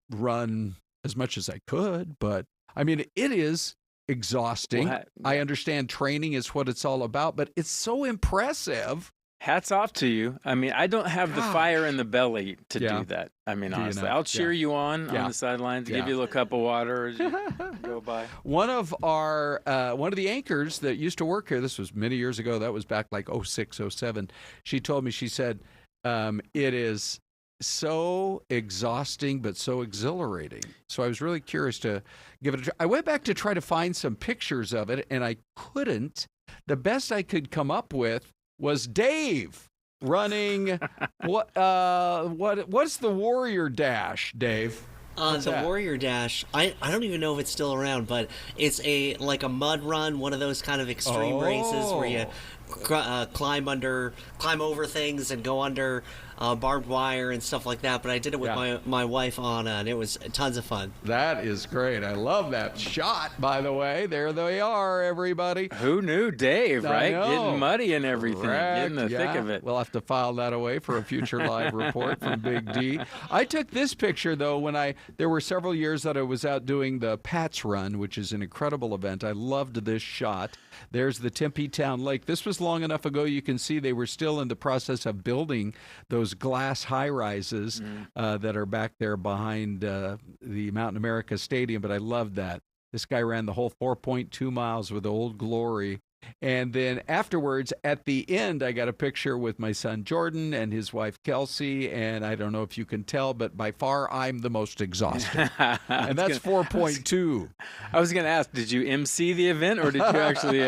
run as much as I could. But I mean, it is exhausting. I understand training is what it's all about, but it's so impressive. Hats off to you. I mean, I don't have the fire in the belly to do that. I mean, honestly, I'll cheer you on the sidelines, give you a little cup of water as you go by. One of the anchors that used to work here, this was many years ago, that was back like 06, 07, she told me, she said, it is so exhausting but so exhilarating. So I was really curious to give it a try. I went back to try to find some pictures of it, and I couldn't. The best I could come up with was Dave running what's the Warrior Dash, Dave? The Warrior Dash, I don't even know if it's still around, but it's like a mud run, one of those kind of extreme races where you climb over things and go under barbed wire and stuff like that. But I did it with my wife Anna, and it was tons of fun. That is great. I love that shot, by the way. There they are, everybody. Who knew Dave, right? Getting muddy and everything, getting the thick of it. We'll have to file that away for a future live report from Big D. I took this picture, though, when there were several years that I was out doing the Pats Run, which is an incredible event. I loved this shot. There's the Tempe Town Lake. This was long enough ago, you can see they were still in the process of building those glass high-rises that are back there behind the Mountain America Stadium, but I loved that. This guy ran the whole 4.2 miles with Old Glory. And then afterwards, at the end, I got a picture with my son Jordan and his wife Kelsey, and I don't know if you can tell, but by far I'm the most exhausted. And that's 4.2. I was going to ask, did you MC the event, or did you actually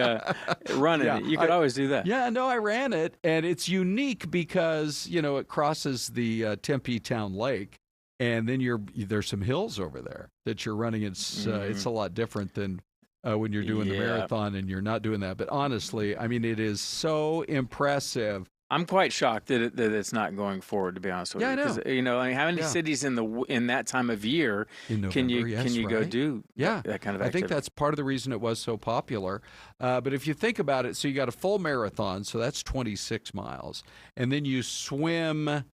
run it? You could always do that. Yeah, no, I ran it, and it's unique because, it crosses the Tempe Town Lake, and then there's some hills over there that you're running. It's a lot different than when you're doing the marathon and you're not doing that. But honestly, I mean, it is so impressive. I'm quite shocked that it's not going forward, to be honest with you. Yeah, I know. 'Cause, I mean, how many cities in that time of year In November, can you yes, go right? do that kind of activity? I think that's part of the reason it was so popular. But if you think about it, so you got a full marathon, so that's 26 miles. And then you swim,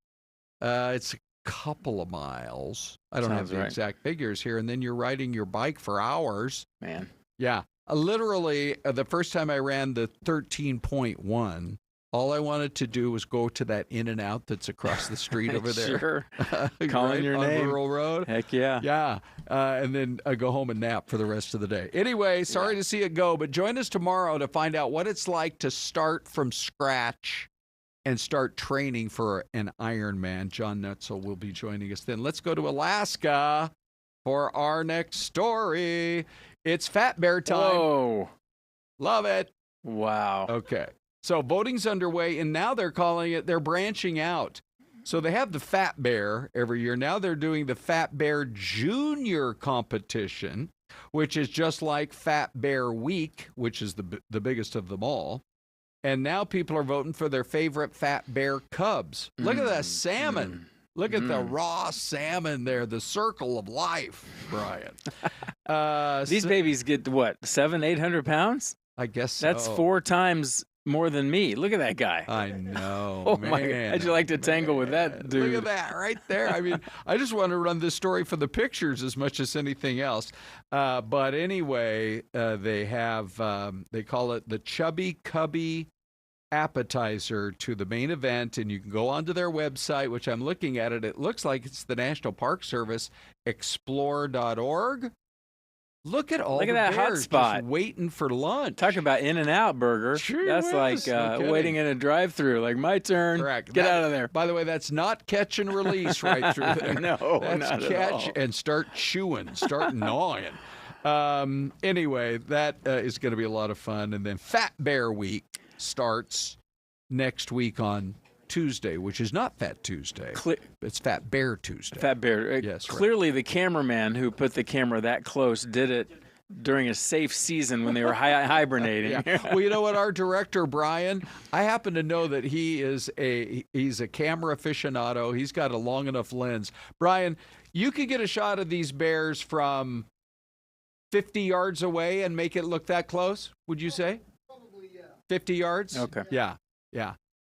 it's a couple of miles. I don't have the exact figures here. And then you're riding your bike for hours. Man. Yeah. Literally, the first time I ran the 13.1, all I wanted to do was go to that In-N-Out that's across the street over there. Sure. Calling your on name. Rural Road. Heck yeah. Yeah. And then go home and nap for the rest of the day. Anyway, sorry to see it go, but join us tomorrow to find out what it's like to start from scratch and start training for an Ironman. John Nutzel will be joining us then. Let's go to Alaska for our next story. It's Fat Bear time. Whoa. Love it. Wow. Okay. So voting's underway, and now they're branching out. So they have the Fat Bear every year. Now they're doing the Fat Bear Junior competition, which is just like Fat Bear Week, which is the biggest of them all. And now people are voting for their favorite Fat Bear cubs. Look at that salmon. Look at the raw salmon there, the circle of life, Brian. These babies get, what, 700-800 pounds? I guess so. That's 4 times more than me. Look at that guy. I know. Oh, man. my God. How'd you like to tangle with that dude? Look at that right there. I mean, I just want to run this story for the pictures as much as anything else. But anyway, they have, they call it the Chubby Cubby appetizer to the main event, and you can go onto their website, which I'm looking at it. It looks like it's the National Park Service, explore.org. Look at all the that bears hotspot. just waiting for lunch. Talk about In-N-Out burger. Sure That's is. like No waiting in a drive-thru. Like, my turn. Correct. Get out of there. By the way, that's not catch and release right through there. No, that's not at catch all. and start chewing, start gnawing. Anyway, that is going to be a lot of fun. And then Fat Bear Week starts next week on Tuesday, which is not Fat Tuesday. It's Fat Bear Tuesday. Fat Bear. Yes. Clearly, the cameraman who put the camera that close did it during a safe season when they were hibernating. Yeah. Well, you know what, our director, Brian, I happen to know that he's a camera aficionado. He's got a long enough lens. Brian, you could get a shot of these bears from 50 yards away and make it look that close, would you say? Probably, yeah. 50 yards? Okay. Yeah.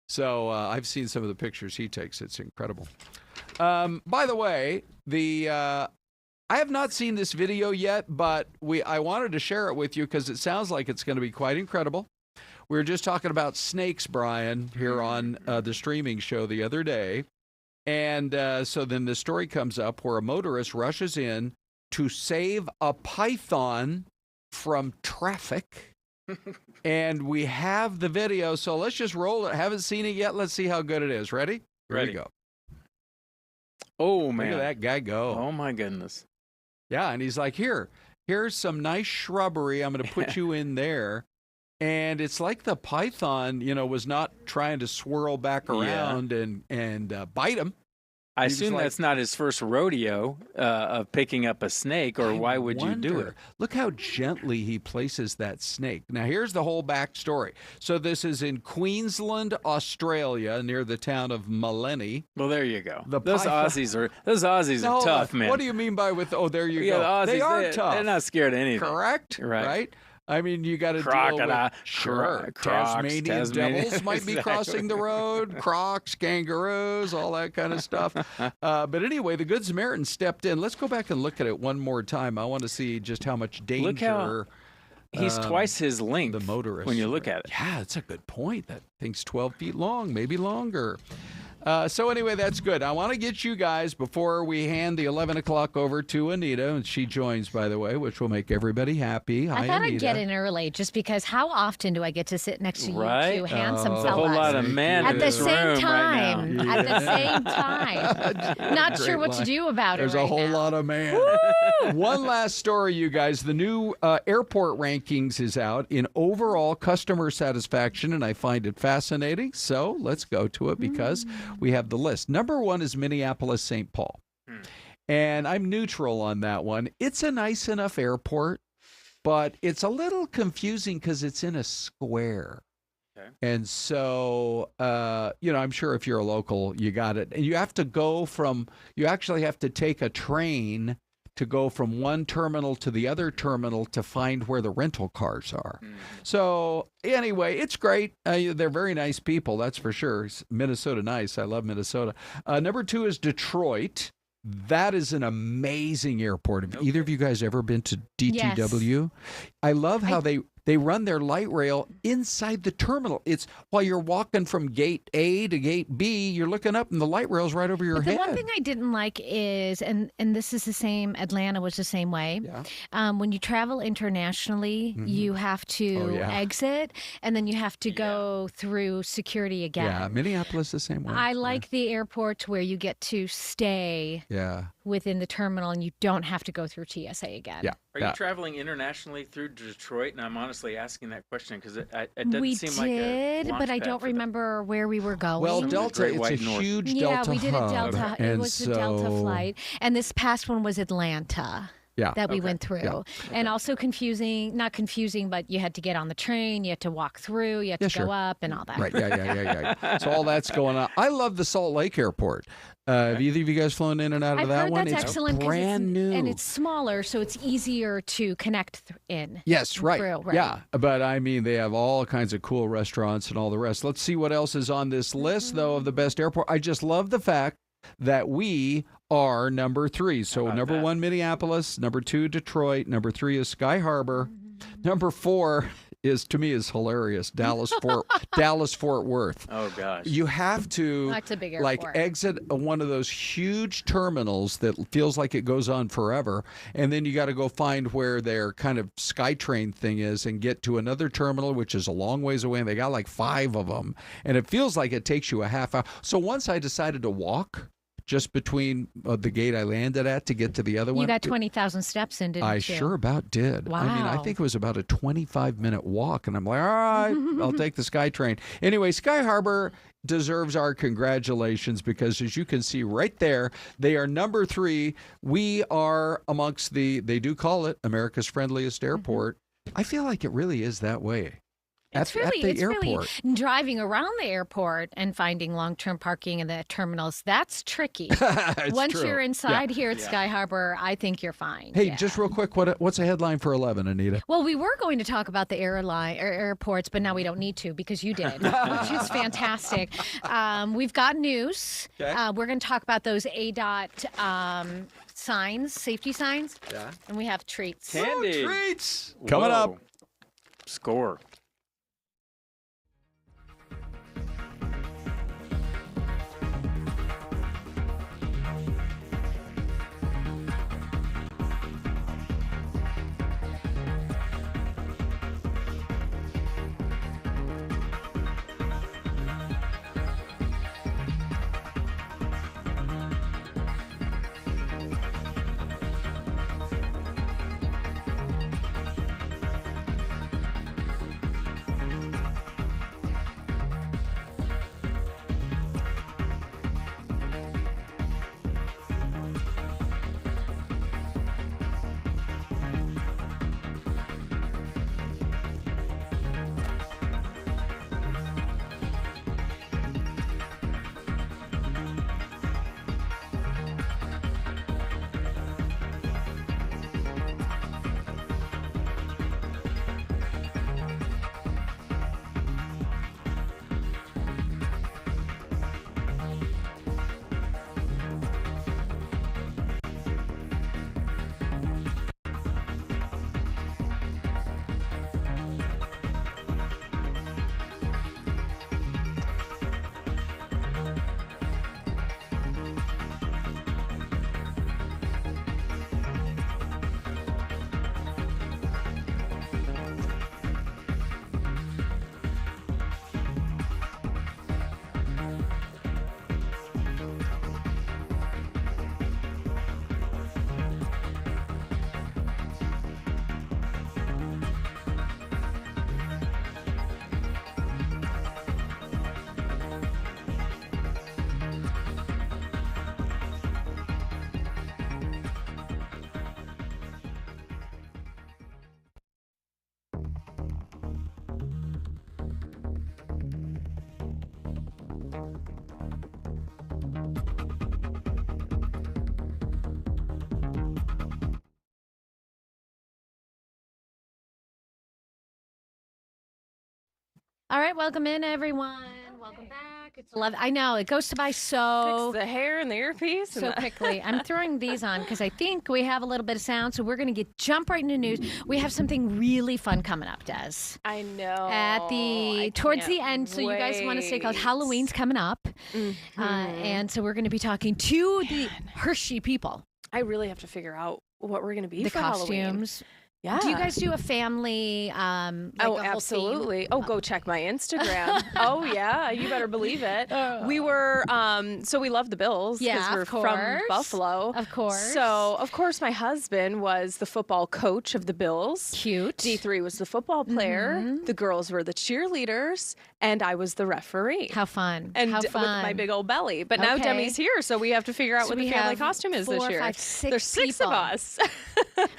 So I've seen some of the pictures he takes. It's incredible. By the way, I have not seen this video yet, but I wanted to share it with you because it sounds like it's going to be quite incredible. We were just talking about snakes, Brian, here on the streaming show the other day. And so then the story comes up where a motorist rushes in to save a python from traffic. And we have the video, so let's just roll it. Haven't seen it yet. Let's see how good it is. Ready? Here we go. Oh, man. Look at that guy go. Oh, my goodness. Yeah, and he's like, here's some nice shrubbery. I'm going to put you in there. And it's like the python, was not trying to swirl back around and bite him. I assume that's not his first rodeo of picking up a snake, or why would you do it? Look how gently he places that snake. Now, here's the whole backstory. So this is in Queensland, Australia, near the town of Maleny. Well, there you go. Those Aussies are tough, man. What do you mean by there you go? The Aussies, they are tough. They're not scared of anything. Correct? Right? I mean, you got to deal with Crocs, Tasmanian devils might be crossing the road, crocs, kangaroos, all that kind of stuff. But anyway, the Good Samaritan stepped in. Let's go back and look at it one more time. I want to see just how much danger. Look how he's twice his length. The motorist. When you look at it. Yeah, that's a good point. That thing's 12 feet long, maybe longer. So anyway, that's good. I want to get you guys, before we hand the 11 o'clock over to Anita, and she joins, by the way, which will make everybody happy. Hi, I thought Anita. I'd get in early just because how often do I get to sit next to you two handsome fellas? A whole lot of men at the same time. Right now. At the same time. Not sure what to do about There's it right a whole now. lot of man. One last story, you guys. The new airport rankings is out in overall customer satisfaction, and I find it fascinating. So let's go to it because we have the list. Number 1 is Minneapolis, St. Paul. And I'm neutral on that one. It's a nice enough airport, but it's a little confusing because it's in a square. Okay. And so, I'm sure if you're a local, you got it. And you have to you actually have to take a train to go from one terminal to the other terminal to find where the rental cars are. So anyway, it's great. They're very nice people, that's for sure. Minnesota nice. I love Minnesota. Number 2 is Detroit. That is an amazing airport. Have either of you guys ever been to DTW? Yes. I love how they run their light rail inside the terminal. It's while you're walking from gate A to gate B, you're looking up and the light rail's right over your head. The one thing I didn't like is, and this is the same, Atlanta was the same way. Yeah. When you travel internationally, you have to exit and then you have to go through security again. Yeah, Minneapolis the same way. I like the airports where you get to stay within the terminal and you don't have to go through TSA again. Yeah. Are you traveling internationally through Detroit? And I'm honestly asking that question because it doesn't seem like a We did, but I don't remember where we were going. Well, Delta, it's a huge Delta hub. Yeah, we did a Delta. Okay. It was a Delta flight. And this past one was Atlanta. That we went through. Yeah. And also not confusing, but you had to get on the train, you had to walk through, you had to go up and all that. Right, yeah. So all that's going on. I love the Salt Lake Airport. Have either of you guys flown in and out of that one? That's excellent. It's brand new. And it's smaller, so it's easier to connect in. Yes, right. Through, Yeah, but I mean, they have all kinds of cool restaurants and all the rest. Let's see what else is on this list, though, of the best airport. I just love the fact that we are number 3. So number 1, Minneapolis. Number 2, Detroit. Number 3 is Sky Harbor. Number 4 is, to me, is hilarious. Dallas Fort Worth. Oh gosh. You have to That's a big airport. Exit one of those huge terminals that feels like it goes on forever, and then you got to go find where their kind of SkyTrain thing is and get to another terminal, which is a long ways away, and they got like 5 of them, and it feels like it takes you a half hour. So once I decided to walk just between the gate I landed at to get to the other one. You got 20,000 steps in, didn't you? I sure about did. Wow. I mean, I think it was about a 25-minute walk, and I'm like, all right, I'll take the SkyTrain. Anyway, Sky Harbor deserves our congratulations because, as you can see right there, they are number 3. We are amongst they do call it America's friendliest airport. I feel like it really is that way. At the airport. Really driving around the airport and finding long-term parking in the terminals, that's tricky. Once you're inside here at Sky Harbor, I think you're fine. Hey, just real quick, what's the headline for 11, Anita? Well, we were going to talk about the airports, but now we don't need to because you did, which is fantastic. We've got news. Okay. We're going to talk about those ADOT signs, safety signs. Yeah. And we have treats. Candy. Treats. Coming up. Score. All right, welcome in, everyone. Welcome back. It's 11. I know, it goes by so... Fix the hair and the earpiece. So quickly. I'm throwing these on because I think we have a little bit of sound, so we're going to jump right into news. We have something really fun coming up, Des. I know. Towards the end, so you guys want to stay close. Halloween's coming up, and so we're going to be talking to the Hershey people. I really have to figure out what we're going to be the for costumes. Halloween. Yeah. Do you guys do a family? Absolutely. Theme? Oh, go check my Instagram. Oh, yeah. You better believe it. We were, so we love the Bills. Yeah, we're of course. from Buffalo. Of course. So, of course, my husband was the football coach of the Bills. Cute. D3 was the football player. The girls were the cheerleaders. And I was the referee. How fun. And How fun. with my big old belly. But now Demi's here, so we have to figure out what the family costume is this year. 4, 5, 6 There's 6 of us.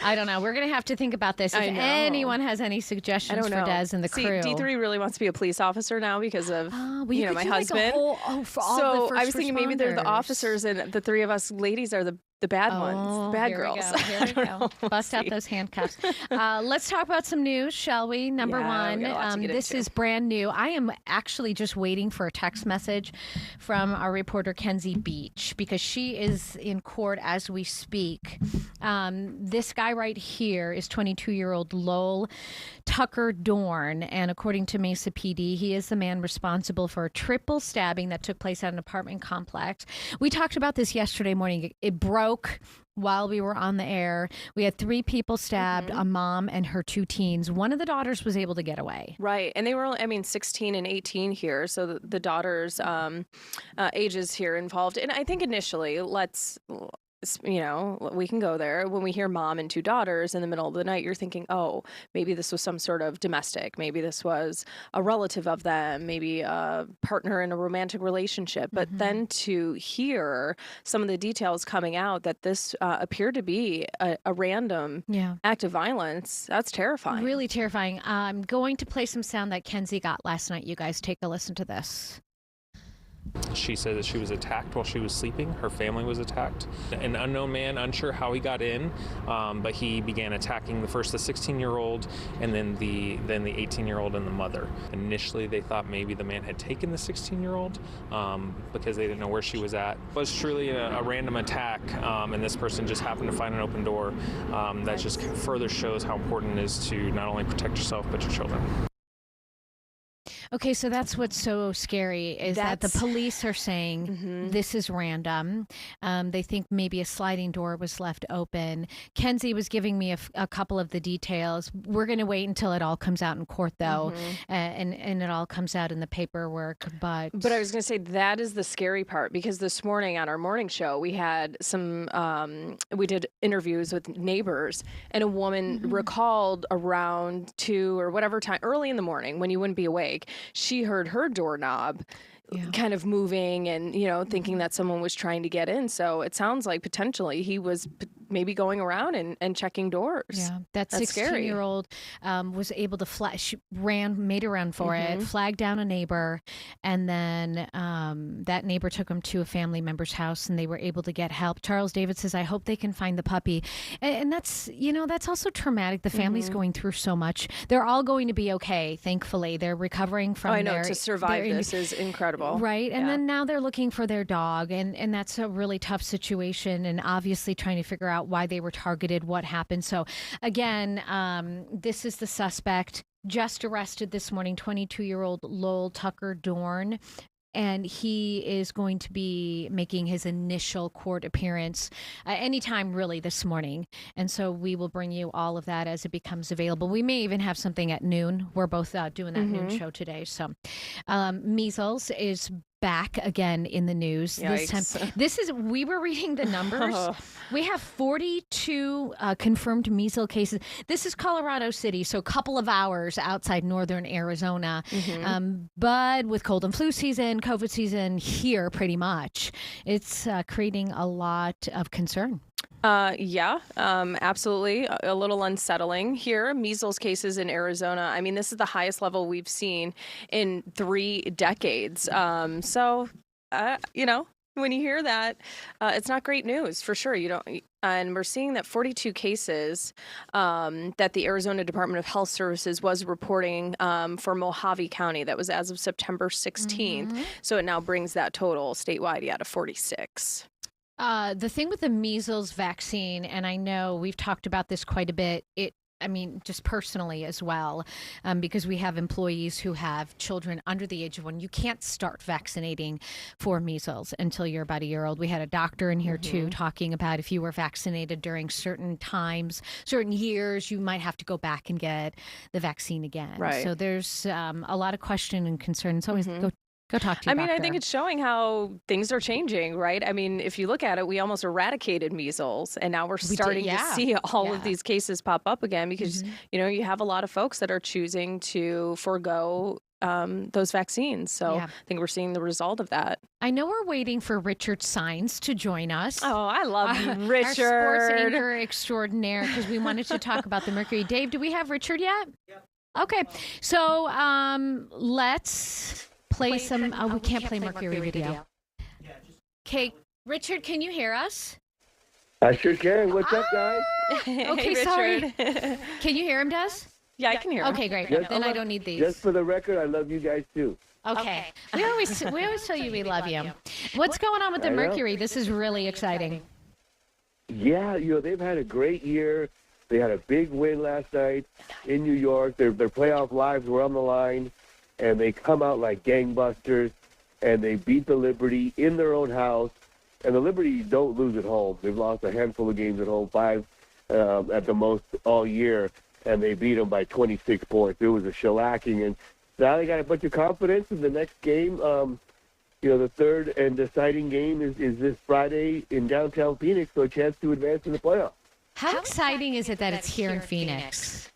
I don't know. We're going to have to think about this. If anyone has any suggestions for Des and the crew. D3 really wants to be a police officer now because of my husband. For all the first I was thinking maybe they're the officers and the 3 of us ladies are the bad ones, the bad girls. Here we go. Bust out those handcuffs. Let's talk about some news, shall we? Number one, this is brand new. I am actually just waiting for a text message from our reporter, Kenzie Beach, because she is in court as we speak. This guy right here is 22-year-old Lowell Tucker Dorn, and according to Mesa PD, he is the man responsible for a triple stabbing that took place at an apartment complex. We talked about this yesterday morning. It broke while we were on the air. We had 3 people stabbed, a mom and her 2 teens. One of the daughters was able to get away. Right. And they were, 16 and 18 here. So the daughter's ages here involved. And I think initially, we can go there. When we hear mom and 2 daughters in the middle of the night, you're thinking, oh, maybe this was some sort of domestic. Maybe this was a relative of them, maybe a partner in a romantic relationship. But then to hear some of the details coming out that this appeared to be a random act of violence, that's terrifying. Really terrifying. I'm going to play some sound that Kenzie got last night. You guys take a listen to this. She said that she was attacked while she was sleeping. Her family was attacked. An unknown man, unsure how he got in, but he began attacking the 16-year-old and then the 18-year-old and the mother. Initially, they thought maybe the man had taken the 16-year-old because they didn't know where she was at. It was truly a random attack, and this person just happened to find an open door. That just further shows how important it is to not only protect yourself, but your children. Okay, so that's what's so scary is that the police are saying this is random. They think maybe a sliding door was left open. Kenzie was giving me a couple of the details. We're going to wait until it all comes out in court, though, and it all comes out in the paperwork. But I was going to say that is the scary part, because this morning on our morning show, we had we did interviews with neighbors, and a woman recalled around 2 or whatever time, early in the morning when you wouldn't be awake, she heard her doorknob kind of moving and, thinking that someone was trying to get in. So it sounds like potentially he was maybe going around and checking doors. Yeah, that 16-year-old was able to made a run for it, flagged down a neighbor, and then that neighbor took him to a family member's house, and they were able to get help. Charles David says, I hope they can find the puppy. And that's, that's also traumatic. The family's going through so much. They're all going to be okay, thankfully. They're recovering from I know, to survive this is incredible. Right, and then now they're looking for their dog, and that's a really tough situation, and obviously trying to figure out why they were targeted, what happened. So again, this is the suspect just arrested this morning, 22-year-old Lowell Tucker Dorn. And he is going to be making his initial court appearance anytime really this morning. And so we will bring you all of that as it becomes available. We may even have something at noon. We're both doing that noon show today. So measles is back again in the news. Yikes. This time. We were reading the numbers. We have 42 confirmed measles cases. This is Colorado City, so a couple of hours outside northern Arizona. But with cold and flu season, COVID season here pretty much, it's creating a lot of concern. Absolutely. A little unsettling here. Measles cases in Arizona. I mean, this is the highest level we've seen in 3 decades. when you hear that, it's not great news for sure. And we're seeing that 42 cases that the Arizona Department of Health Services was reporting for Mojave County. That was as of September 16th. So it now brings that total statewide, to 46. The thing with the measles vaccine, and I know we've talked about this quite a bit, just personally as well, because we have employees who have children under the age of 1. You can't start vaccinating for measles until you're about a year old. We had a doctor in here too talking about if you were vaccinated during certain times, certain years, you might have to go back and get the vaccine again. Right. So there's a lot of question and concern. It's always go talk to your doctor. I think it's showing how things are changing, right? I mean, if you look at it, we almost eradicated measles, and now we're starting to see all of these cases pop up again because, you have a lot of folks that are choosing to forego those vaccines. So I think we're seeing the result of that. I know we're waiting for Richard Saenz to join us. Oh, I love you, Richard. Our sports anchor extraordinaire, because we wanted to talk about the Mercury. Dave, do we have Richard yet? Yep. Okay. So let's play some. We can't play Mercury video. Okay, Richard, can you hear us? I sure can. What's up, guys? Okay, sorry. Can you hear him, Des? Yeah, I can hear him. Okay, great. Then I don't need these. Just for the record, I love you guys too. Okay. We always tell you we love you. What's going on with the Mercury? This is really exciting. Yeah, they've had a great year. They had a big win last night in New York. Their playoff lives were on the line. And they come out like gangbusters, and they beat the Liberty in their own house. And the Liberty don't lose at home. They've lost a handful of games at home, 5 at the most all year, and they beat them by 26 points. It was a shellacking. And now they got a bunch of confidence in the next game. The third and deciding game is this Friday in downtown Phoenix, so a chance to advance in the playoffs. How exciting is it that it's here in Phoenix?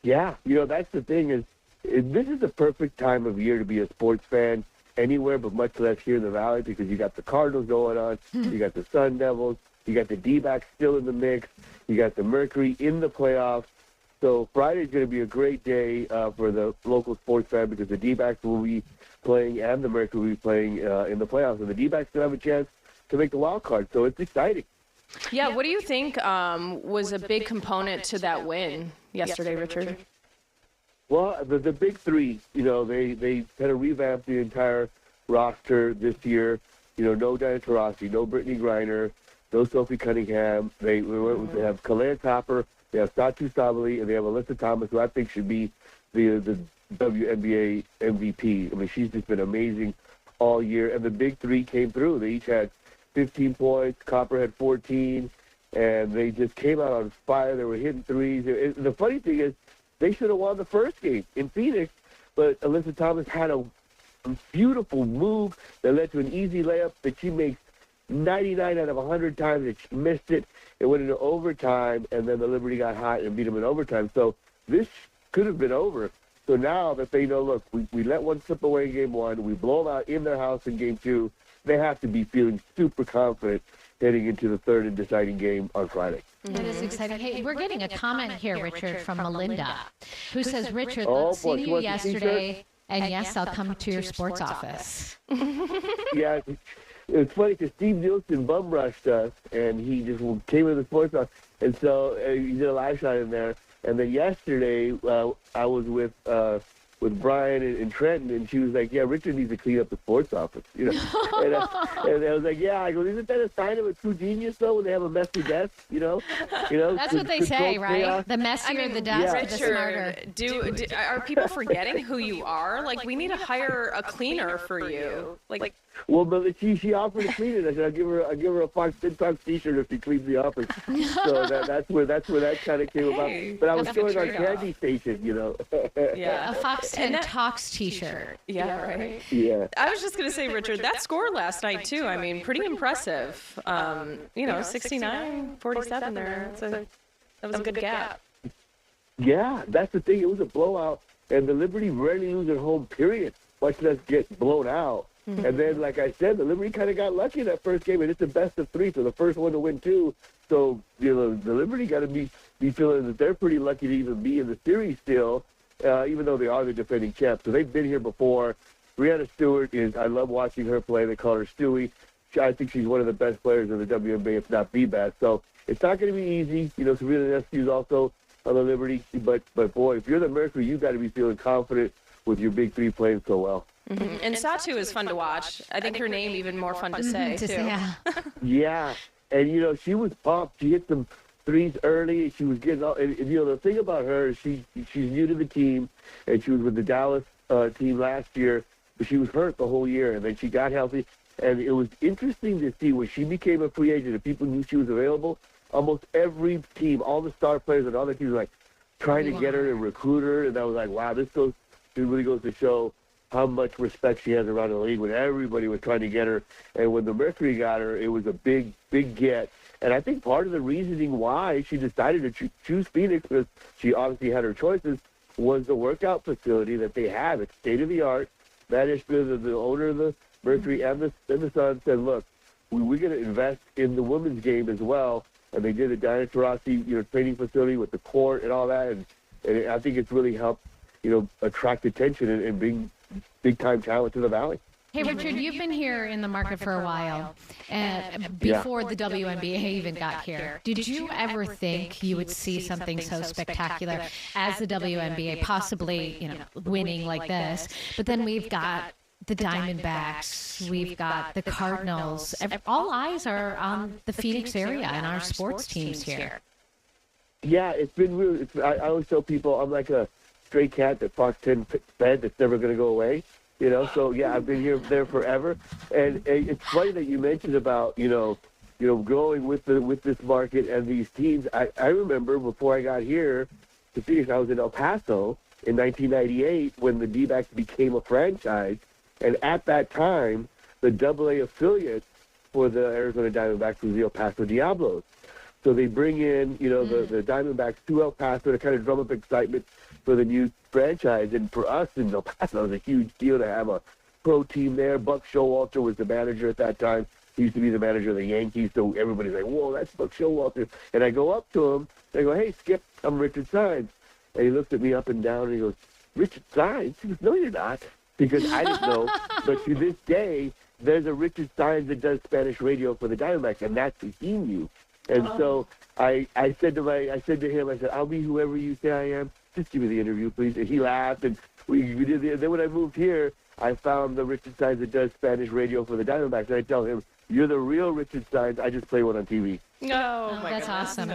Yeah, that's the thing is, this is the perfect time of year to be a sports fan anywhere, but much less here in the Valley because you got the Cardinals going on, you got the Sun Devils, you got the D-backs still in the mix, you got the Mercury in the playoffs. So Friday's going to be a great day for the local sports fan because the D-backs will be playing and the Mercury will be playing in the playoffs, and the D-backs still have a chance to make the wild card. So it's exciting. Yeah, what do you think was a big component to that win yesterday, Richard? Well, the big three, they kind of revamped the entire roster this year. No Diana Taurasi, no Brittany Griner, no Sophie Cunningham. They have Kalea Topper, they have Satu Sabali, and they have Alyssa Thomas, who I think should be the WNBA MVP. I mean, she's just been amazing all year. And the big three came through. They each had 15 points. Copper had 14, and they just came out on fire. They were hitting threes. The funny thing is, they should have won the first game in Phoenix, but Alyssa Thomas had a beautiful move that led to an easy layup that she makes 99 out of 100 times, and she missed it. It went into overtime, and then the Liberty got hot and beat them in overtime. So this could have been over. So now that they know, look, we let one slip away in game one, we blow them out in their house in game two, they have to be feeling super confident heading into the third and deciding game on Friday. That is exciting. Hey, we're getting a comment here, Richard, from Melinda, who says, Richard, loved seeing you yesterday, and yes, I'll come to your sports office. Yeah, it's funny because Steve Nielsen bum rushed us, and he just came in the sports office, and so he did a live shot in there. And then yesterday, I was with Brian and Trenton, and she was like, "Yeah, Richard needs to clean up the sports office," and I was like, "Yeah." I go, "Isn't that a sign of a true genius, though, when they have a messy desk?" That's what they say, right? Chaos. The messier the desk, the smarter. Are people forgetting who you are? Like, we need to hire a cleaner for you. Well, but she offered to clean it. I said, I'll give her a Fox T-shirt if she cleans the office. So that's where that kind of came about. But I was showing our candy station, Yeah, a Fox 10 Talks T-shirt. Yeah, right. Yeah. I was just gonna say, Richard, that score last night too. I mean, pretty impressive. 69-47 there. That was a good gap. Yeah, that's the thing. It was a blowout, and the Liberty rarely lose at home. Period. Much less get blown out. And then, like I said, the Liberty kind of got lucky in that first game, and it's a best of three, so the first one to win two. So, the Liberty got to be feeling that they're pretty lucky to even be in the series still, even though they are the defending champs. So they've been here before. Brianna Stewart I love watching her play. They call her Stewie. I think she's one of the best players in the WNBA, if not the best. So it's not going to be easy. Serena Neskew's also on the Liberty. But boy, if you're the Mercury, you've got to be feeling confident with your big three playing so well. Mm-hmm. And Satu is fun to watch. I think her name even more fun to say, too. Yeah. Yeah. And, she was pumped. She hit some threes early. She was getting and the thing about her is she's new to the team, and she was with the Dallas team last year, but she was hurt the whole year, and then she got healthy. And it was interesting to see when she became a free agent and people knew she was available, almost every team, all the star players and all the teams were like trying to get her and recruit her. And I was like, wow, it really goes to show how much respect she has around the league when everybody was trying to get her. And when the Mercury got her, it was a big, big get. And I think part of the reasoning why she decided to choose Phoenix, because she obviously had her choices, was the workout facility that they have. It's state-of-the-art. Matt Ishbia, the owner of the Mercury and the Sun, said, look, we're going to invest in the women's game as well. And they did a Diana Taurasi, training facility with the court and all that. And I think it's really helped, attract attention and bring big-time talent to the Valley. Hey, Richard, you've been here in the market for a while, before the WNBA even got here. Did you ever think you would see something so spectacular as the WNBA, possibly, winning like this? But then we've got the Diamondbacks, we've got the Cardinals. All eyes are on the Phoenix area and our sports teams here. Yeah, it's been real. I always tell people I'm like a stray cat that Fox 10 fed that's never going to go away. So yeah, I've been there forever, and it's funny that you mentioned about growing with this market and these teams. I remember before I got here to Phoenix, I was in El Paso in 1998 when the D-backs became a franchise, and at that time, the AA affiliate for the Arizona Diamondbacks was the El Paso Diablos. So they bring in the Diamondbacks to El Paso to kind of drum up excitement for the new franchise. And for us in El Paso, it was a huge deal to have a pro team there. Buck Showalter was the manager at that time. He used to be the manager of the Yankees, so everybody's like, whoa, that's Buck Showalter. And I go up to him, and I go, hey, Skip, I'm Richard Saenz. And he looks at me up and down, and he goes, Richard Saenz? He goes, no, you're not. Because I didn't know. But to this day, there's a Richard Saenz that does Spanish radio for the Diamondbacks, and that's who he knew. And so I said to him, I said, I'll be whoever you say I am. Just give me the interview, please. And he laughed, and we did it. Then when I moved here, I found the Richard Saenz that does Spanish radio for the Diamondbacks, and I tell him, you're the real Richard Saenz. I just play one on TV. Oh, my that's awesome.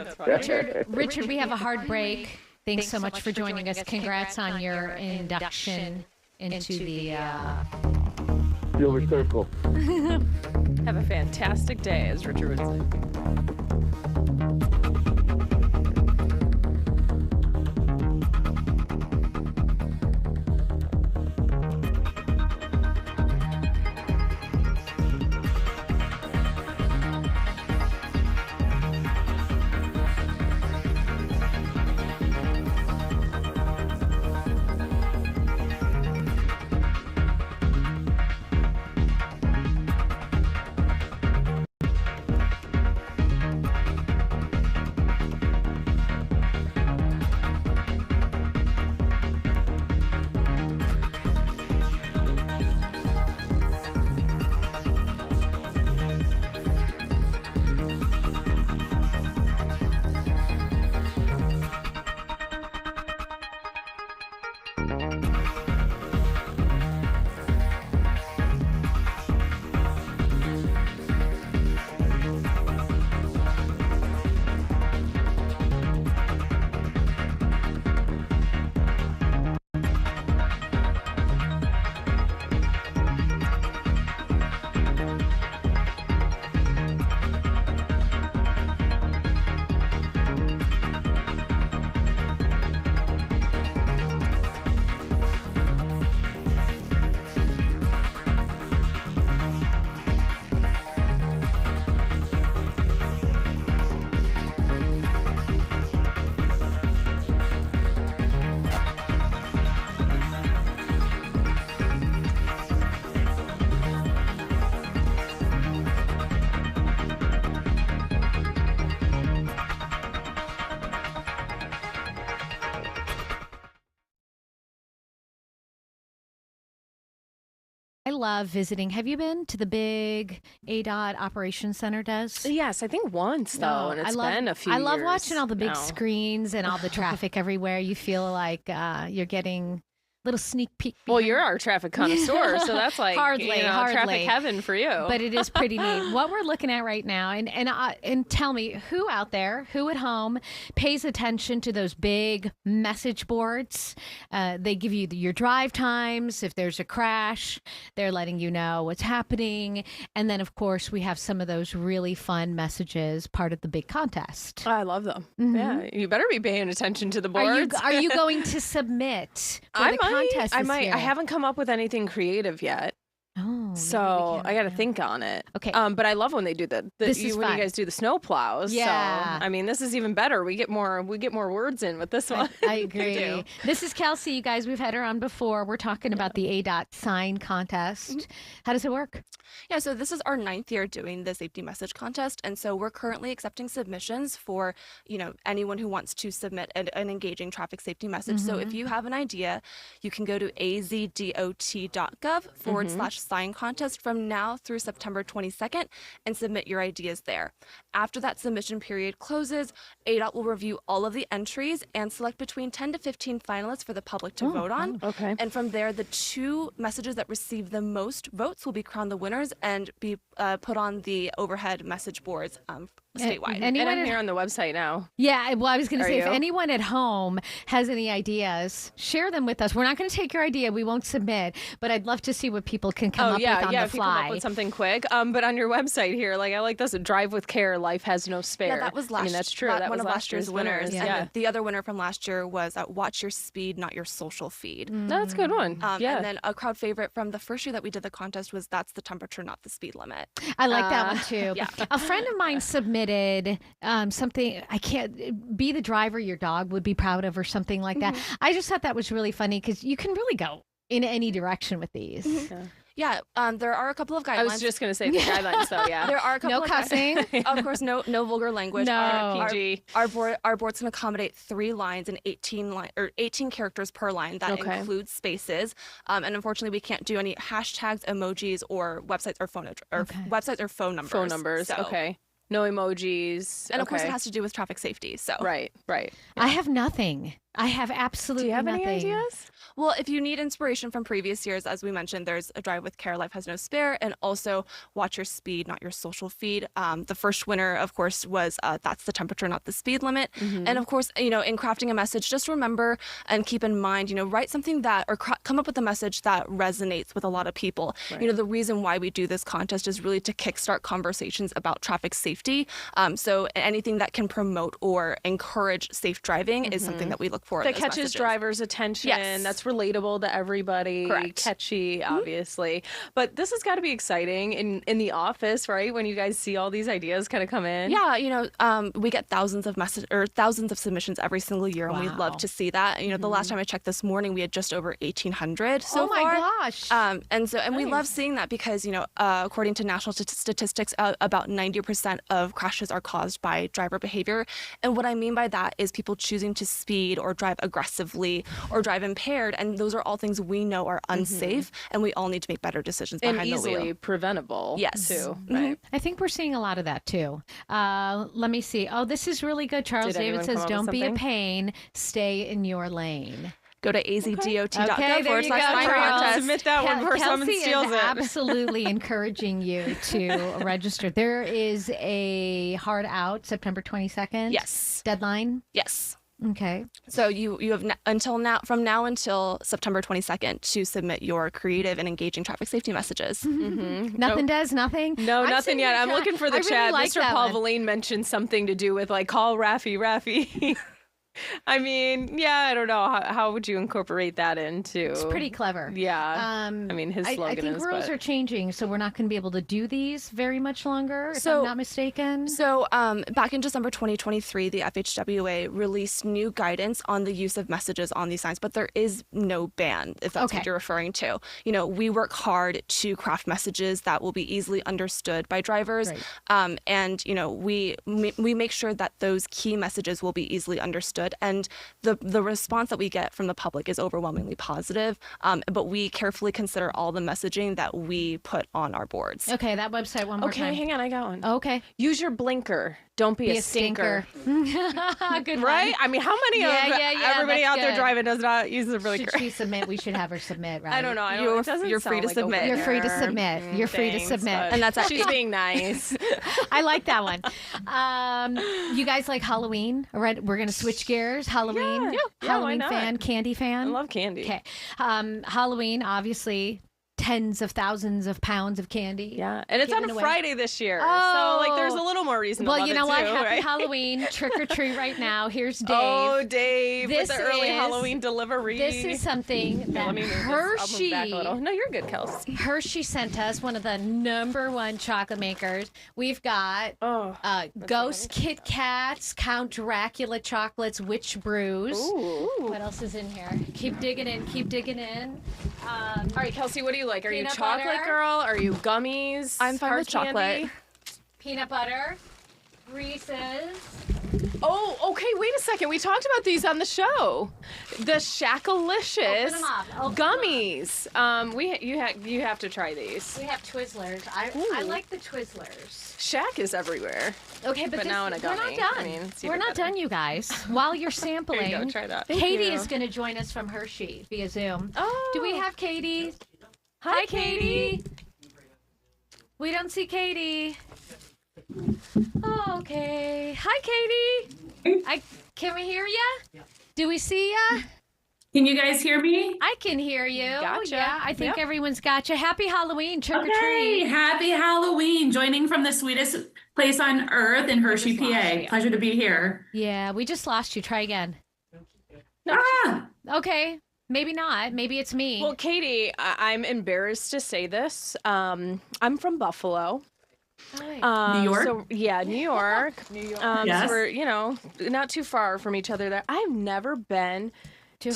Richard, we have a hard break. Thanks so much for joining us. Congrats on your induction into the Silver Circle. Have a fantastic day, as Richard would say. love visiting. Have you been to the big ADOT Operations Center, Des? Yes, I think once, though, and it's been a few years. I love watching all the big now. screens and all the traffic everywhere. You feel like you're getting little sneak peek. Well, you're our traffic connoisseur, so that's like hardly traffic heaven for you. But it is pretty neat. What we're looking at right now, and tell me, who out there, who at home, pays attention to those big message boards? They give you your drive times. If there's a crash, they're letting you know what's happening. And then, of course, we have some of those really fun messages, part of the big contest. I love them. Mm-hmm. Yeah, you better be paying attention to the boards. Are you going to submit for the contest this year? I haven't come up with anything creative yet. Oh, so I got to think on it. Okay. But I love when they do when you guys do the snow plows. Yeah. So, I mean, this is even better. We get more words in with this one. I agree. This is Kelsey, you guys. We've had her on before. We're talking about the ADOT sign contest. Mm-hmm. How does it work? Yeah, so this is our 9th year doing the safety message contest, and so we're currently accepting submissions for, anyone who wants to submit an engaging traffic safety message. Mm-hmm. So if you have an idea, you can go to azdot.gov/sign contest from now through September 22nd and submit your ideas there. After that submission period closes, ADOT will review all of the entries and select between 10 to 15 finalists for the public to vote on. Okay. And from there, the 2 messages that receive the most votes will be crowned the winners and be put on the overhead message boards statewide. And I'm here on the website now. Yeah, well, I was going to say, if you? anyone at home has any ideas, share them with us. We're not going to take your idea. We won't submit, but I'd love to see what people can come up with on the fly. If you come up with something quick. But on your website here, I like this, drive with care, life has no spare. Yeah, that was last. that's true. That one was of last year's winners. Yeah. And the other winner from last year was watch your speed, not your social feed. That's a good one. And then a crowd favorite from the first year that we did the contest was that's the temperature, not the speed limit. I like that one too. Yeah. A friend of mine submitted something, I can't, be the driver your dog would be proud of or something like that. I just thought that was really funny because you can really go in any direction with these. Yeah, there are a couple of guidelines. I was just going to say the guidelines, though, yeah. There are a couple no of cussing. Of course, no vulgar language. No. PG. Our boards can accommodate 3 lines and 18 characters per line. That includes spaces. And unfortunately, we can't do any hashtags, emojis, or websites or phone numbers. Phone numbers. So. Okay. No emojis. And of course, it has to do with traffic safety. So right. Yeah. I have nothing. I have absolutely nothing. Do you have any ideas? Well, if you need inspiration from previous years, as we mentioned, there's a drive with care, life has no spare, and also watch your speed, not your social feed. The first winner, of course, was that's the temperature, not the speed limit. And of course, in crafting a message, just remember and keep in mind, write something that, or come up with a message that resonates with a lot of people. Right. The reason why we do this contest is really to kickstart conversations about traffic safety. So anything that can promote or encourage safe driving is something that we look for. That catches messages. drivers' attention. Yes. That's relatable to everybody. Correct. Catchy, obviously. But this has got to be exciting in the office, right? When you guys see all these ideas kind of come in. Yeah, we get thousands of submissions every single year, and we love to see that. The last time I checked this morning, we had just over 1,800 so far. Oh my gosh! And we love seeing that because according to national statistics, about 90% of crashes are caused by driver behavior. And what I mean by that is people choosing to speed or drive aggressively or drive impaired, and those are all things we know are unsafe, and we all need to make better decisions behind the wheel. And easily preventable. Yes. Too. Right. I think we're seeing a lot of that too. Let me see. Oh, this is really good. Charles David says, "Don't be a pain. Stay in your lane." Go to azdot.gov /sign. Submit that one before someone steals is it. Absolutely encouraging you to register. There is a hard out September 22nd. Yes. Deadline. Yes. Okay. So you have from now until September 22nd to submit your creative and engaging traffic safety messages. Nothing does nothing. No, nothing yet. I'm looking for the chat. Like Mr. Paul Valine mentioned something to do with call Raffy. I mean, yeah, I don't know. How would you incorporate that into? It's pretty clever. Yeah. His slogan I think rules are changing, so we're not going to be able to do these very much longer, if I'm not mistaken. So back in December 2023, the FHWA released new guidance on the use of messages on these signs, but there is no ban, if that's what you're referring to. We work hard to craft messages that will be easily understood by drivers. Right. And we make sure that those key messages will be easily understood should. And the response that we get from the public is overwhelmingly positive. But we carefully consider all the messaging that we put on our boards. Okay, that website one more time. Okay, hang on, I got one. Okay. Use your blinker. Don't be a stinker. Good Right? one. I mean, how many of everybody out there driving does not use the blinker? Should she submit? We should have her submit, right? I don't know. You're free to submit. You're free to submit. You're free to submit. And that's she's being nice. I like that one. You guys like Halloween? All right, we're going to switch gears. Halloween? Yeah, Halloween why not? fan? Candy fan? I love candy. Okay. Halloween, obviously. Tens of thousands of pounds of candy. Yeah, and it's on a Friday this year, Oh. so like there's a little more reason. Well, to love you know it what? too, Happy right? Halloween, trick or treat right now. Here's Dave. Oh, Dave, This with the early is- Halloween delivery. This is something that Let me move this. I'll move back a little. No, you're good, Kelsey. Hershey sent us, one of the #1 chocolate makers. We've got Ghost Kit Kats, Count Dracula chocolates, Witch Brews. Ooh. What else is in here? Keep digging in. Keep digging in. All right, Kelsey, what do you like? Are you peanut chocolate butter. girl? Are you gummies? I'm fine with hard candy? chocolate. Peanut butter, Reese's. Oh, okay. Wait a second. We talked about these on the show. The Shackalicious Open 'em up. Open 'em gummies. You have to try these. We have Twizzlers. I like the Twizzlers. Shack is everywhere. Okay, but now in a we're gummy. not done. I mean, it's we're even not better. done, you guys. While you're sampling, Here you go, try that. Katie Thank is you. going to join us from Hershey via Zoom. Oh. Do we have Katie? Hi, Katie. We don't see Katie. Okay. Hi, Katie. Can we hear ya? Do we see ya? Can you guys hear me? I can hear you. Gotcha. Yeah, I think Yep. everyone's got you. Happy Halloween, trick or Okay, treat. happy Halloween. Joining from the sweetest place on earth in Hershey, PA. Pleasure to be here. Yeah, we just lost you. Try again. Ah! Okay. Maybe not. Maybe it's me. Well, Katie, I'm embarrassed to say this. I'm from Buffalo. New York? So, yeah, New York. Yes. So we're, not too far from each other there. I've never been to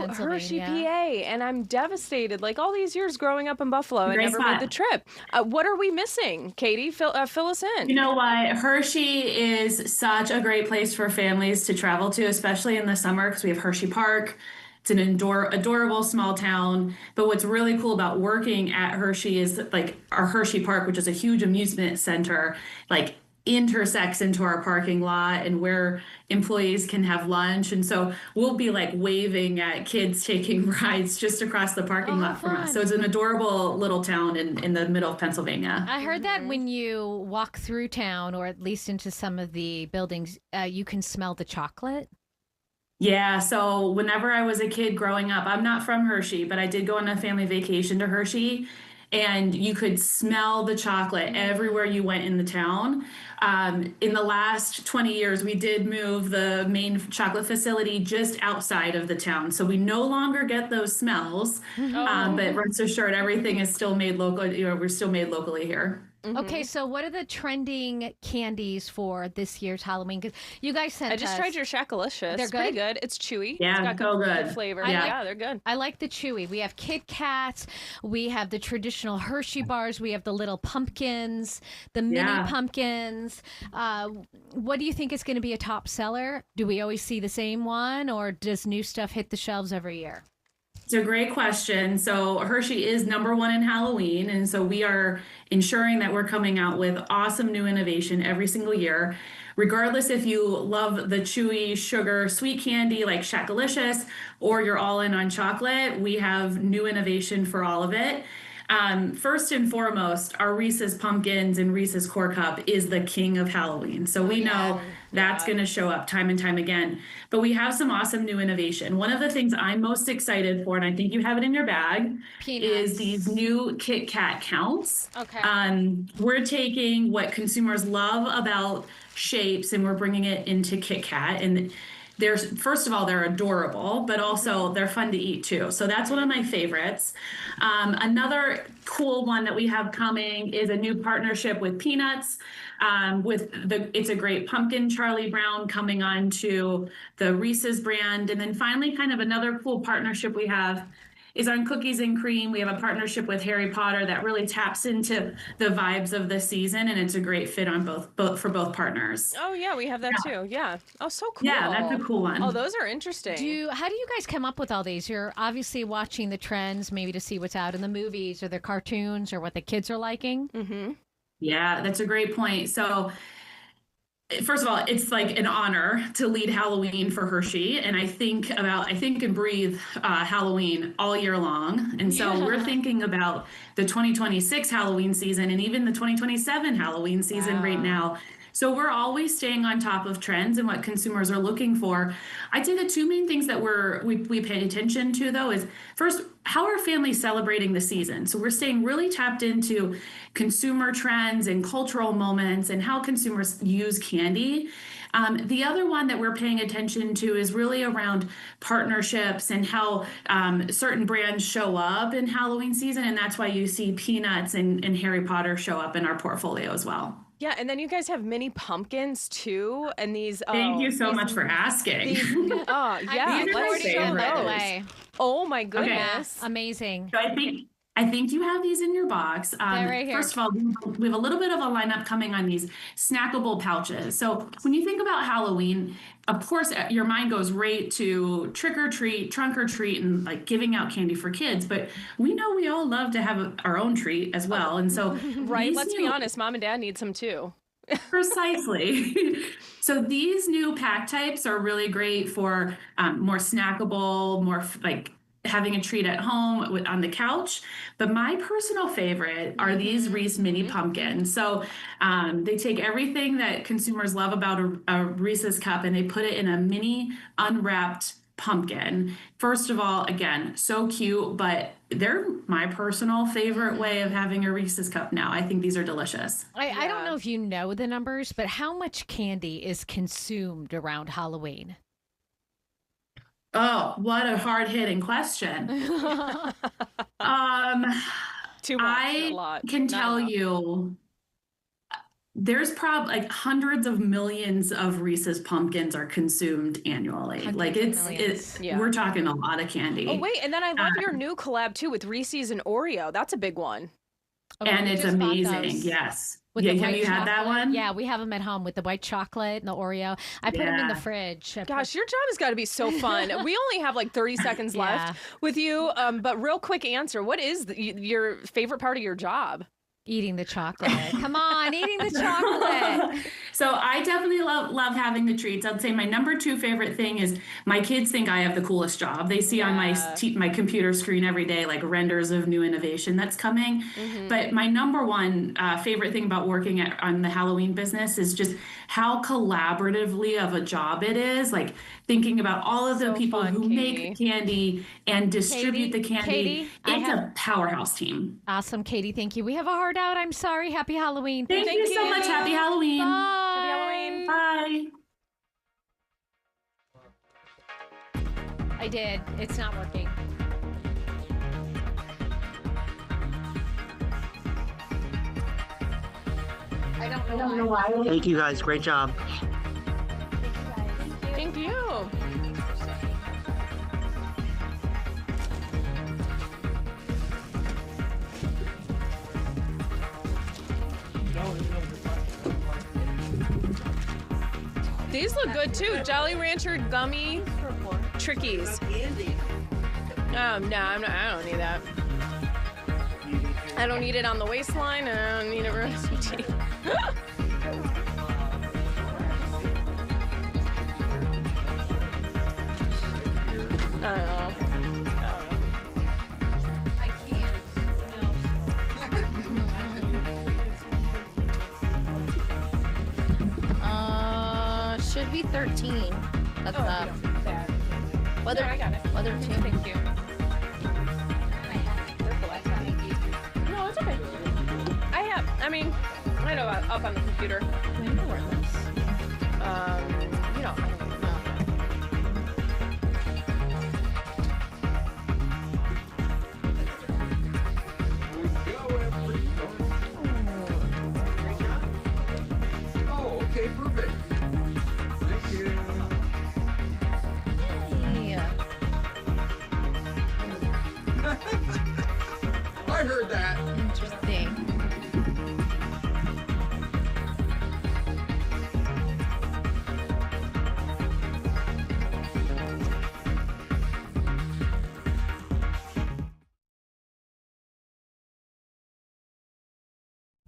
Hershey, PA, and I'm devastated. Like all these years growing up in Buffalo, I Great never spot. made the trip. What are we missing, Katie? Fill us in. You know what? Hershey is such a great place for families to travel to, especially in the summer because we have Hershey Park. It's an adorable small town. But what's really cool about working at Hershey is that, like, our Hershey Park, which is a huge amusement center, like intersects into our parking lot and where employees can have lunch. And so we'll be like waving at kids taking rides just across the parking lot from us. So it's an adorable little town in the middle of Pennsylvania. I heard that when you walk through town, or at least into some of the buildings, you can smell the chocolate. Yeah, so whenever I was a kid growing up, I'm not from Hershey, but I did go on a family vacation to Hershey, and you could smell the chocolate everywhere you went in the town. In the last 20 years, we did move the main chocolate facility just outside of the town, so we no longer get those smells. But rest assured, everything is still made local. We're still made locally here. Okay, so what are the trending candies for this year's Halloween? Because you guys sent I just us- tried your Shackalicious. They're It's pretty good? good. It's chewy. Yeah, it's got so good good. flavor. I like- Yeah, they're good. I like the chewy. We have Kit Kats. We have the traditional Hershey bars. We have the little pumpkins, the mini Yeah. pumpkins. What do you think is going to be a top seller? Do we always see the same one, or does new stuff hit the shelves every year? It's a great question. So Hershey is #1 in Halloween, and so we are ensuring that we're coming out with awesome new innovation every single year. Regardless if you love the chewy sugar sweet candy like Shackalicious, or you're all in on chocolate, we have new innovation for all of it. First and foremost, our Reese's Pumpkins and Reese's Core Cup is the king of Halloween. So we know that's going to show up time and time again. But we have some awesome new innovation. One of the things I'm most excited for, and I think you have it in your bag, is these new Kit Kat counts. Okay. We're taking what consumers love about shapes and we're bringing it into Kit Kat. And first of all, they're adorable, but also they're fun to eat too. So that's one of my favorites. Another cool one that we have coming is a new partnership with Peanuts. It's a great pumpkin Charlie Brown coming on to the Reese's brand. And then finally, kind of another cool partnership we have is on cookies and cream. We have a partnership with Harry Potter that really taps into the vibes of the season, and it's a great fit on both for both partners. Oh yeah, we have that too. Yeah. Oh, so cool. Yeah, that's a cool one. Oh, those are interesting. How do you guys come up with all these? You're obviously watching the trends, maybe to see what's out in the movies or the cartoons or what the kids are liking. Mm-hmm. Yeah, that's a great point. So, first of all, it's like an honor to lead Halloween for Hershey. And I think and breathe Halloween all year long. And so we're thinking about the 2026 Halloween season and even the 2027 Halloween season right now. So we're always staying on top of trends and what consumers are looking for. I'd say the two main things that we pay attention to, though, is first, how are families celebrating the season? So we're staying really tapped into consumer trends and cultural moments and how consumers use candy. The other one that we're paying attention to is really around partnerships and how certain brands show up in Halloween season. And that's why you see Peanuts and Harry Potter show up in our portfolio as well. Yeah, and then you guys have mini pumpkins too, and these. Thank you so much for asking. Yeah, these are my favorite. By the way. Oh my goodness, amazing! So I think you have these in your box. Right here. First of all, we have a little bit of a lineup coming on these snackable pouches. So when you think about Halloween, of course, your mind goes right to trick or treat, trunk or treat, and like giving out candy for kids. But we know we all love to have our own treat as well. And so, right, let's be honest, mom and dad need some too. Precisely. So these new pack types are really great for more snackable, more like having a treat at home on the couch. But my personal favorite are these Reese mini pumpkins. So they take everything that consumers love about a Reese's cup and they put it in a mini unwrapped pumpkin. First of all, again, so cute, but they're my personal favorite way of having a Reese's cup now. I think these are delicious. I don't know if you know the numbers, but how much candy is consumed around Halloween? Oh, what a hard-hitting question. Too much, a lot. I can tell you there's probably like hundreds of millions of Reese's pumpkins are consumed annually. Like we're talking a lot of candy. Oh wait, and then I love your new collab too with Reese's and Oreo. That's a big one. And it's amazing. Yes. Have you had that one? Yeah, we have them at home with the white chocolate and the Oreo. I put them in the fridge. Gosh, your job has got to be so fun. We only have like 30 seconds left with you. But real quick answer, what is your favorite part of your job? Eating the chocolate. Come on, eating the chocolate. So I definitely love having the treats. I'd say my number 2 favorite thing is my kids think I have the coolest job. They see on my computer screen every day like renders of new innovation that's coming. Mm-hmm. But my number 1 favorite thing about working on the Halloween business is just how collaboratively of a job it is. Like thinking about all of the people who make candy and distribute the candy. Katie, it's a powerhouse team. Awesome, Katie. Thank you. We have a heart out. I'm sorry. Happy Halloween. Thank you so much. Happy Halloween. Bye. Happy Halloween. Bye. I did. It's not working. I don't know why. Thank you guys. Great job. Thank you. These look good too. Jolly Rancher gummy trickies. Oh no, I don't need that. I don't need it on the waistline, and I don't need it around my teeth. I don't know. Should be 13. That's up. Whether I got it. Whether 2. Thank you. No, it's okay. I know up on the computer. I know where this. You know. Oh, okay, perfect. Thank you. Yeah.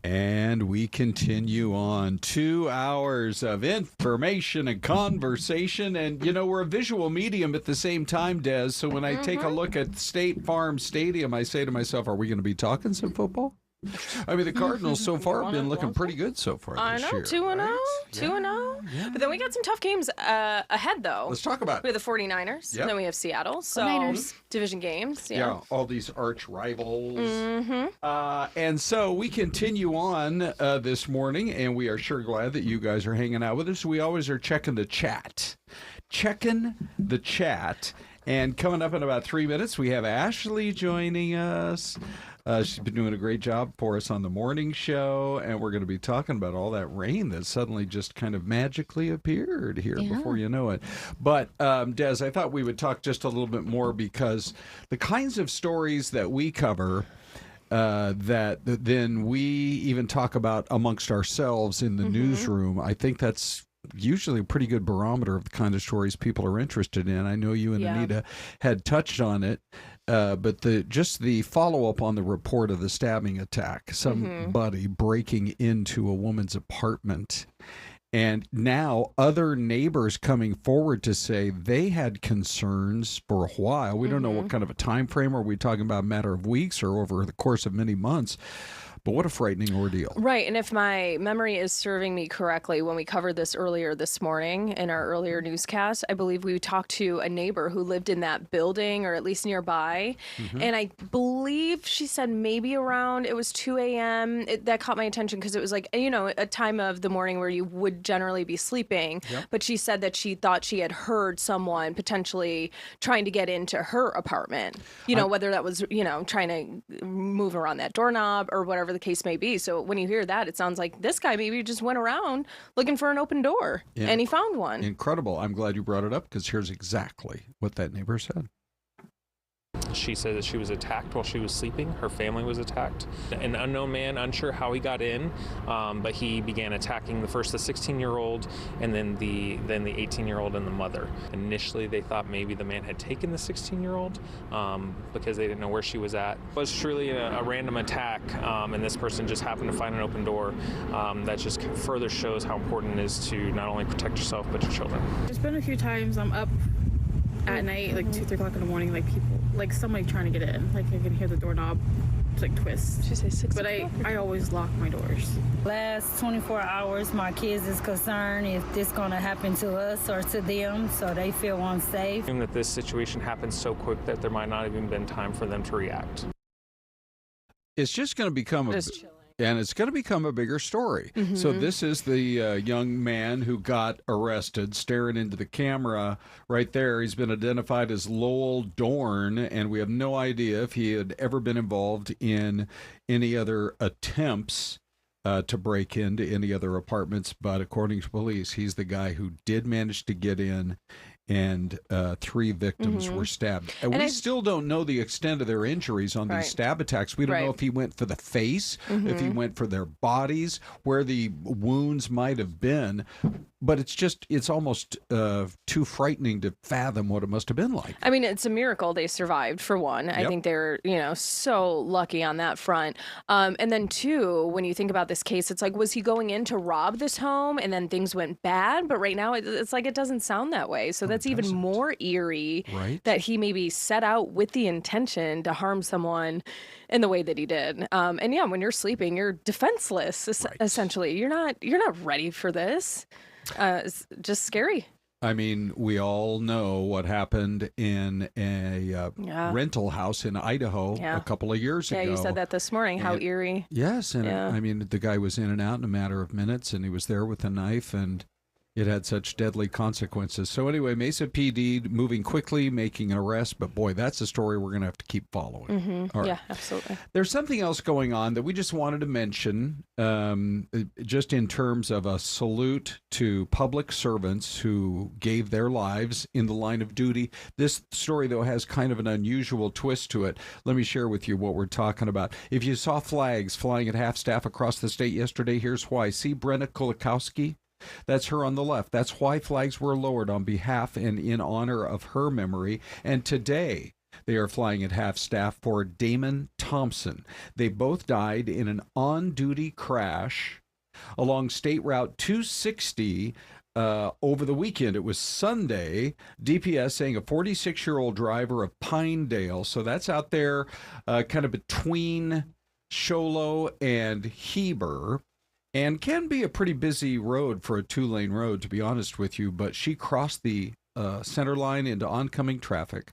And we continue on 2 hours of information and conversation. And, you know, we're a visual medium at the same time, Des. So when I take a look at State Farm Stadium, I say to myself, are we going to be talking some football? I mean, the Cardinals so far have been looking pretty good so far I this know, year. 2-0, 2-0. But then we got some tough games ahead, though. Let's talk about it. We have the 49ers, Yep. and then we have Seattle. So Niners. division games. Yeah, all these arch rivals. Mm-hmm. And so we continue on this morning, and we are sure glad that you guys are hanging out with us. We always are checking the chat. And coming up in about 3 minutes, we have Ashley joining us. She's been doing a great job for us on the morning show, and we're going to be talking about all that rain that suddenly just kind of magically appeared here before you know it. But, Des, I thought we would talk just a little bit more because the kinds of stories that we cover that then we even talk about amongst ourselves in the newsroom, I think that's usually a pretty good barometer of the kind of stories people are interested in. I know you and Anita had touched on it, but the follow-up on the report of the stabbing attack, somebody breaking into a woman's apartment, and now other neighbors coming forward to say they had concerns for a while. We don't know what kind of a time frame. Are we talking about a matter of weeks or over the course of many months? But what a frightening ordeal. Right. And if my memory is serving me correctly, when we covered this earlier this morning in our earlier newscast, I believe we talked to a neighbor who lived in that building or at least nearby. And I believe she said maybe around, it was 2 a.m. That caught my attention because it was like, you know, a time of the morning where you would generally be sleeping. But she said that she thought she had heard someone potentially trying to get into her apartment, you know, whether that was, you know, trying to move around that doorknob or whatever the case may be. So when you hear that, it sounds like this guy maybe just went around looking for an open door and he found one. Incredible. I'm glad you brought it up because here's exactly what that neighbor said. She said that she was attacked while she was sleeping. Her family was attacked. An unknown man, unsure how he got in, but he began attacking the 16-year-old and then the 18-year-old and the mother. Initially, they thought maybe the man had taken the 16-year-old because they didn't know where she was at. It was truly a random attack, and this person just happened to find an open door. That just further shows how important it is to not only protect yourself but your children. There's been a few times I'm up at night, like 2-3 o'clock in the morning, like people, like somebody trying to get in. Like I can hear the doorknob like twist. Did you say 6 But I always lock my doors. Last 24 hours, my kids is concerned if this going to happen to us or to them, so they feel unsafe. That this situation happened so quick that there might not even been time for them to react. It's just going to become it's going to become a bigger story. So this is the young man who got arrested, staring into the camera right there. He's been identified as Lowell Dorn, and we have no idea if he had ever been involved in any other attempts to break into any other apartments. But according to police, he's the guy who did manage to get in, and 3 victims were stabbed. And we still don't know the extent of their injuries on these stab attacks. We don't know if he went for the face, if he went for their bodies, where the wounds might have been. But it's almost too frightening to fathom what it must have been like. I mean, it's a miracle they survived, for one. I think they're, you know, so lucky on that front. And then 2, when you think about this case, it's like, was he going in to rob this home and then things went bad? But right now, it's like it doesn't sound that way. So that's even more eerie that he maybe set out with the intention to harm someone in the way that he did. And yeah, when you're sleeping, you're defenseless, essentially. You're not ready for this. It's just scary. I mean, we all know what happened in a rental house in Idaho a couple of years ago. Yeah, you said that this morning, how eerie. Yes, and I mean, the guy was in and out in a matter of minutes, and he was there with a knife, and it had such deadly consequences. So anyway, Mesa PD moving quickly, making an arrest. But boy, that's a story we're going to have to keep following. All right. Yeah, absolutely. There's something else going on that we just wanted to mention, just in terms of a salute to public servants who gave their lives in the line of duty. This story, though, has kind of an unusual twist to it. Let me share with you what we're talking about. If you saw flags flying at half-staff across the state yesterday, here's why. See Brenna Kulikowski? That's her on the left. That's why flags were lowered on behalf and in honor of her memory. And today, they are flying at half-staff for Damon Thompson. They both died in an on-duty crash along State Route 260 over the weekend. It was Sunday. DPS saying a 46-year-old driver of Pinedale, so that's out there kind of between Show Low and Heber, and can be a pretty busy road for a 2-lane road, to be honest with you, but she crossed the center line into oncoming traffic,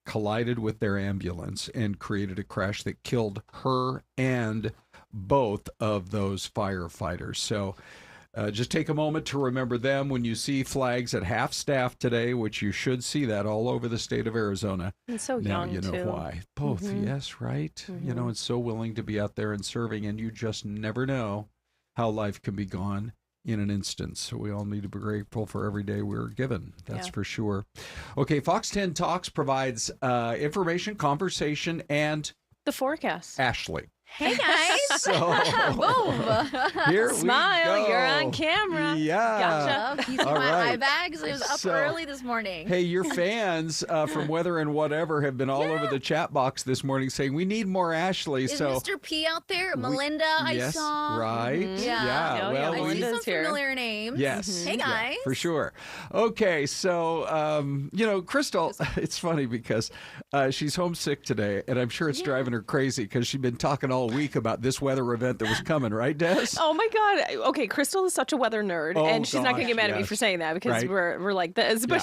collided with their ambulance, and created a crash that killed her and both of those firefighters. So just take a moment to remember them when you see flags at half staff today, which you should see that all over the state of Arizona. And so now young, you know too. why. Both, yes, right? You know, and so willing to be out there and serving, and you just never know how life can be gone in an instant. So we all need to be grateful for every day we're given. That's for sure. Okay, Fox 10 Talks provides information, conversation, and the forecast. Ashley. Hey guys! So, boom! Here Smile, we go. you're on camera. Yeah. Gotcha. You see All my right. eye bags? It was up So, early this morning. Hey, your fans from Weather and Whatever have been all over the chat box this morning saying, we need more Ashley. Is so Mr. P out there? Melinda, I yes, saw. right. Yeah. Well, I see we- some familiar names. Yes. Hey guys. Yeah, for sure. Okay, so, you know, Crystal, it's funny because she's homesick today, and I'm sure it's driving her crazy because she's been talking all week about this weather event that was coming, right, Des? Oh my God! Okay, Crystal is such a weather nerd, Oh, and she's not going to gosh, get mad at me yes. for saying that because Right. we're like this. But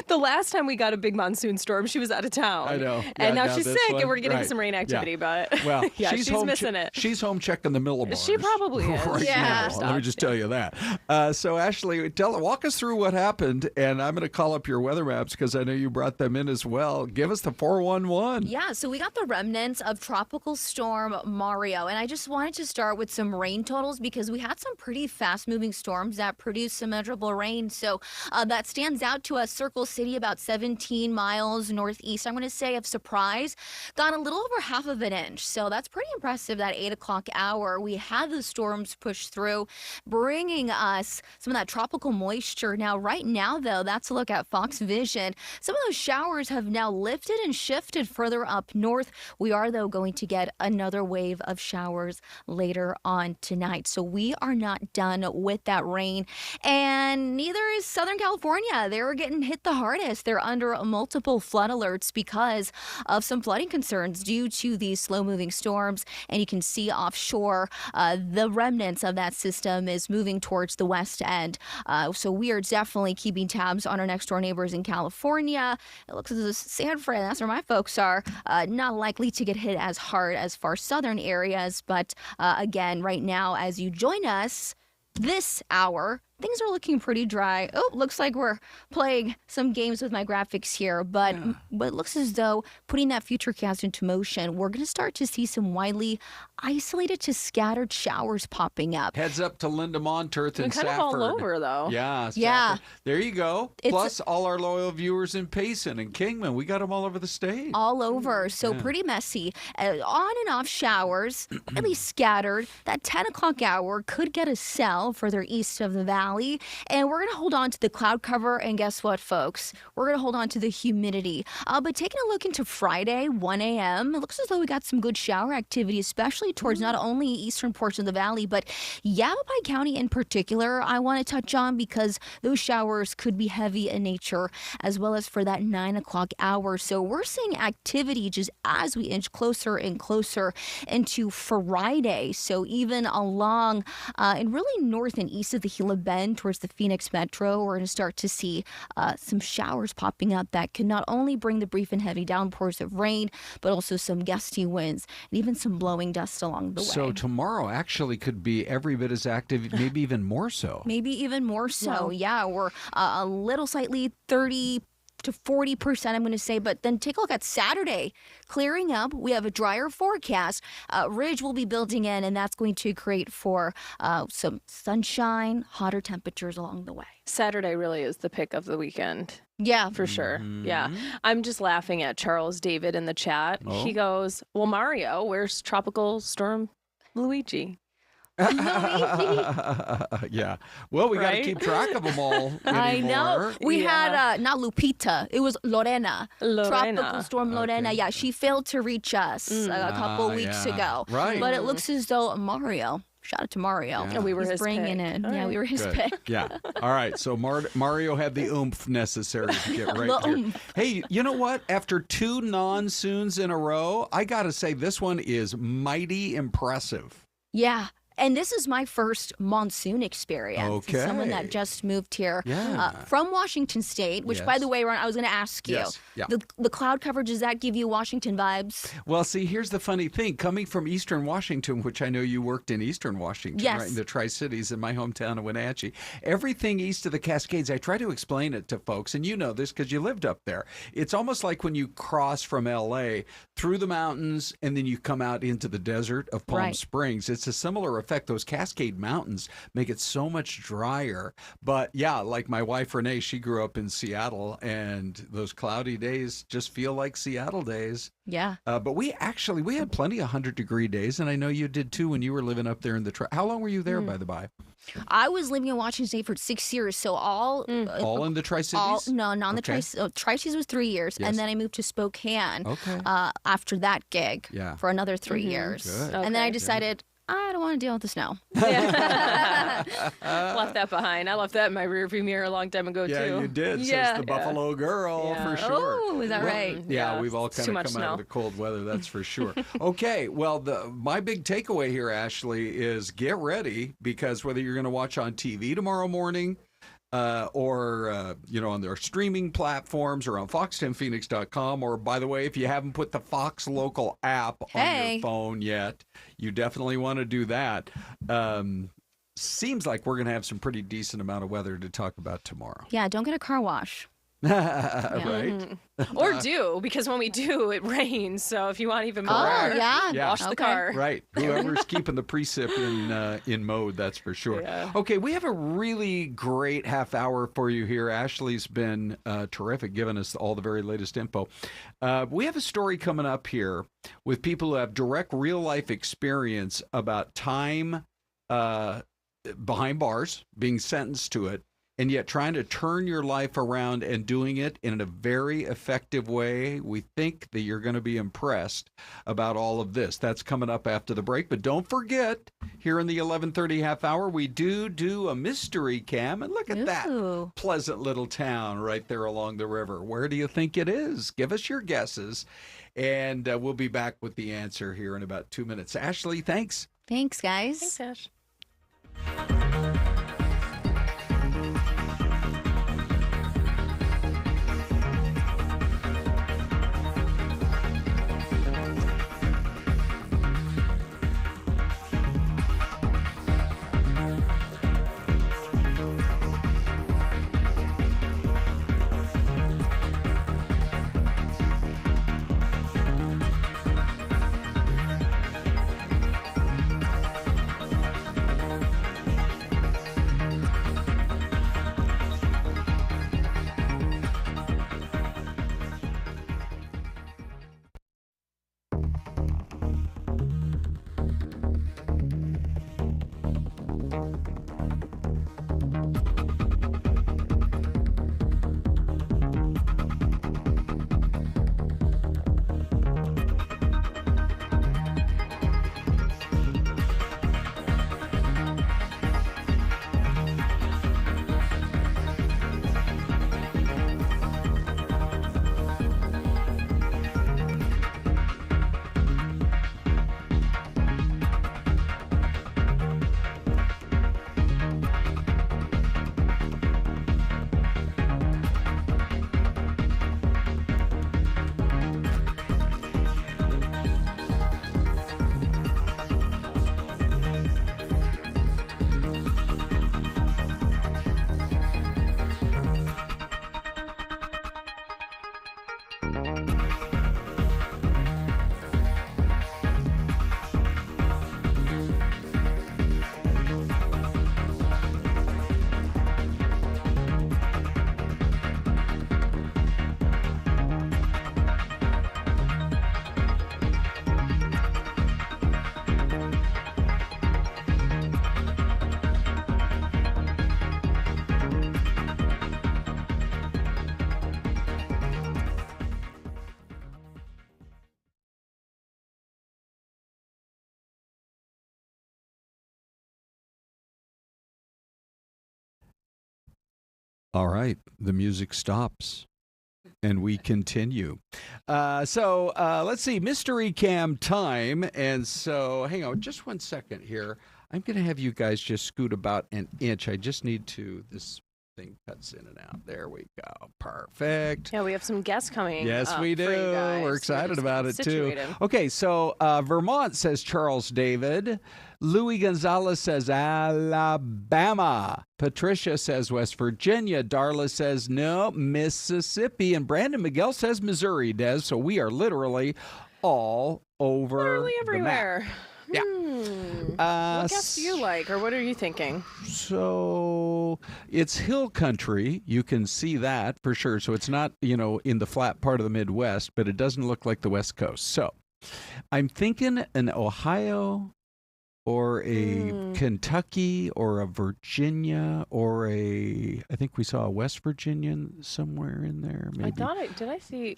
the last time we got a big monsoon storm, she was out of town. I know. And Yeah, now she's this sick, one, and we're getting right. some rain activity. Yeah. But Well, yeah, she's home missing it. She's home checking the millibars. She probably is. Right Yeah. now. Let me just tell you that. So, Ashley, walk us through what happened, and I'm going to call up your weather maps because I know you brought them in as well. Give us the 411. Yeah, so we got the remnants of Tropical Storm Mario, and I just wanted to start with some rain totals because we had some pretty fast-moving storms that produced some measurable rain. So that stands out to us. Circle City, about 17 miles northeast, I'm going to say, of Surprise, got a little over half of an inch. So that's pretty impressive, that 8 o'clock hour. We had the storms push through, bringing us some of that tropical moisture. Now, right now, though, that's a look at Fox Vision. Some of those showers have now lifted and shifted further up north. We are, though, going to get another wave of showers later on tonight. So we are not done with that rain. And neither is Southern California. They're getting hit the hardest. They're under multiple flood alerts because of some flooding concerns due to these slow-moving storms. And you can see offshore the remnants of that system is moving towards the west end. So we are definitely keeping tabs on our next-door neighbors in California. It looks as if San Fran, that's where my folks are, not likely to get hit as hard as far southern areas. But again, right now, as you join us this hour, things are looking pretty dry. Oh, looks like we're playing some games with my graphics here, but it looks as though putting that futurecast into motion, we're going to start to see some widely isolated to scattered showers popping up. Heads up to Linda Monterth and kind Safford. of all over, though. Yeah. Yeah. Safford. There you go. It's- Plus all our loyal viewers in Payson and Kingman. We got them all over the state. All over. So pretty messy. On and off showers, at least scattered. That 10 o'clock hour could get a cell further east of the valley. And we're going to hold on to the cloud cover. And guess what, folks? We're going to hold on to the humidity. But taking a look into Friday, 1 a.m., it looks as though we got some good shower activity, especially towards not only eastern portion of the valley, but Yavapai County in particular, I want to touch on because those showers could be heavy in nature, as well as for that 9 o'clock hour. So we're seeing activity just as we inch closer and closer into Friday. So even along and really north and east of the Gila Bend towards the Phoenix Metro, we're going to start to see some showers popping up that can not only bring the brief and heavy downpours of rain, but also some gusty winds and even some blowing dust along the way. So tomorrow actually could be every bit as active, maybe even more so. Maybe even more so. Wow. Yeah, we're a little slightly 30 to 40%, I'm going to say. But then take a look at Saturday. Clearing up. We have a drier forecast. Ridge will be building in, and that's going to create for some sunshine, hotter temperatures along the way. Saturday really is the pick of the weekend. Yeah. For sure. Yeah. I'm just laughing at Charles David in the chat. Oh. He goes, well, Mario, where's Tropical Storm Luigi? Yeah. Well, we got to keep track of them all anymore. I know. We had, not Lupita, it was Lorena. Tropical Storm Lorena. Okay. Yeah, she failed to reach us a couple weeks ago. Right. But it looks as though Mario, shout out to Mario. Yeah. We were He's his bringing pick. it. Yeah, we were his Good. pick. Yeah. All right. So Mario had the oomph necessary to get right The here. oomph. Hey, you know what? After 2 monsoons in a row, I got to say this one is mighty impressive. Yeah. And this is my first monsoon experience. Okay. As someone that just moved here Yeah. from Washington State, which, by Yes. the way, Ron, I was going to ask you. Yes. Yeah. The cloud cover, does that give you Washington vibes? Well, see, here's the funny thing. Coming from Eastern Washington, which I know you worked in Eastern Washington, Yes. right, in the Tri-Cities in my hometown of Wenatchee, everything east of the Cascades, I try to explain it to folks, and you know this because you lived up there. It's almost like when you cross from L.A. through the mountains, and then you come out into the desert of Palm Right. Springs. It's a similar effect. Those Cascade Mountains make it so much drier. But yeah, like my wife Renee, she grew up in Seattle, and those cloudy days just feel like Seattle days. Yeah. But we had plenty of 100-degree days, and I know you did too when you were living up there in the How long were you there, by the by? I was living in Washington State for 6 years, so all in the Tri-Cities? No, not in the Okay. Tri-Cities was 3 years, Yes. and then I moved to Spokane Okay. After that gig Yeah. for another 3 years. Good. And then I decided, I don't want to deal with the snow. Left that behind. I left that in my rearview mirror a long time ago, Yeah, too. you did, says the Buffalo Girl, for sure. Oh, is that right? Yeah, we've all it's kind too of much come out of snow. the cold weather, that's for sure. Okay, well, my big takeaway here, Ashley, is get ready, because whether you're going to watch on TV tomorrow morning, or on their streaming platforms or on fox10phoenix.com, or by the way, if you haven't put the Fox Local app on your phone yet, you definitely want to do that. Seems like we're going to have some pretty decent amount of weather to talk about tomorrow. Yeah, don't get a car wash. Right? Or do, because when we do, it rains. So if you want even more, yeah. wash the car. Right. Whoever's keeping the precip in mode, that's for sure. Yeah. Okay, we have a really great half hour for you here. Ashley's been terrific, giving us all the very latest info. We have a story coming up here with people who have direct real-life experience about time behind bars, being sentenced to it, and yet trying to turn your life around and doing it in a very effective way. We think that you're going to be impressed about all of this. That's coming up after the break. But don't forget, here in the 11:30 half hour, we do a mystery cam. And look at that pleasant little town right there along the river. Where do you think it is? Give us your guesses. And we'll be back with the answer here in about 2 minutes. Ashley, thanks. Thanks, guys. Thanks, Ash. All right. The music stops. And we continue. So let's see, mystery cam time. And so hang on just 1 second here. I'm going to have you guys just scoot about an inch. I just need to, this thing cuts in and out. There we go. Perfect. Yeah, we have some guests coming. Yes, we do. For you guys. We're excited about it, situated. too. Okay, so Vermont, says Charles David. Louis Gonzalez says Alabama. Patricia says West Virginia. Darla says no, Mississippi. And Brandon Miguel says Missouri, Des. So we are literally all over Literally the everywhere. map. Yeah. What guests do you like, or what are you thinking? So it's hill country. You can see that for sure. So it's not, in the flat part of the Midwest, but it doesn't look like the West Coast. So I'm thinking an Ohio or a Kentucky or a Virginia or I think we saw a West Virginian somewhere in there. Maybe.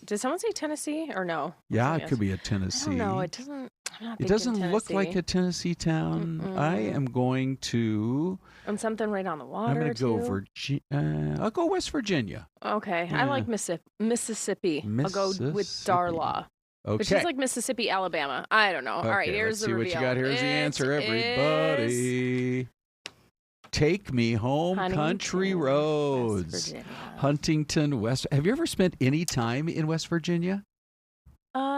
Did someone say Tennessee or no? Yeah, it could be a Tennessee. I don't know. It doesn't. I'm not It doesn't thinking look like Tennessee. a Tennessee town. I am going to. And something right on the water. I'm going to go too. Virginia. I'll go West Virginia. Okay, Yeah. I like Mississippi. I'll go with Darla. Okay. But she's like Mississippi, Alabama. I don't know. Okay, All right, here's let's the see reveal. what you got. Here's the answer, everybody. Take me home, country roads. Huntington, West. Have you ever spent any time in West Virginia?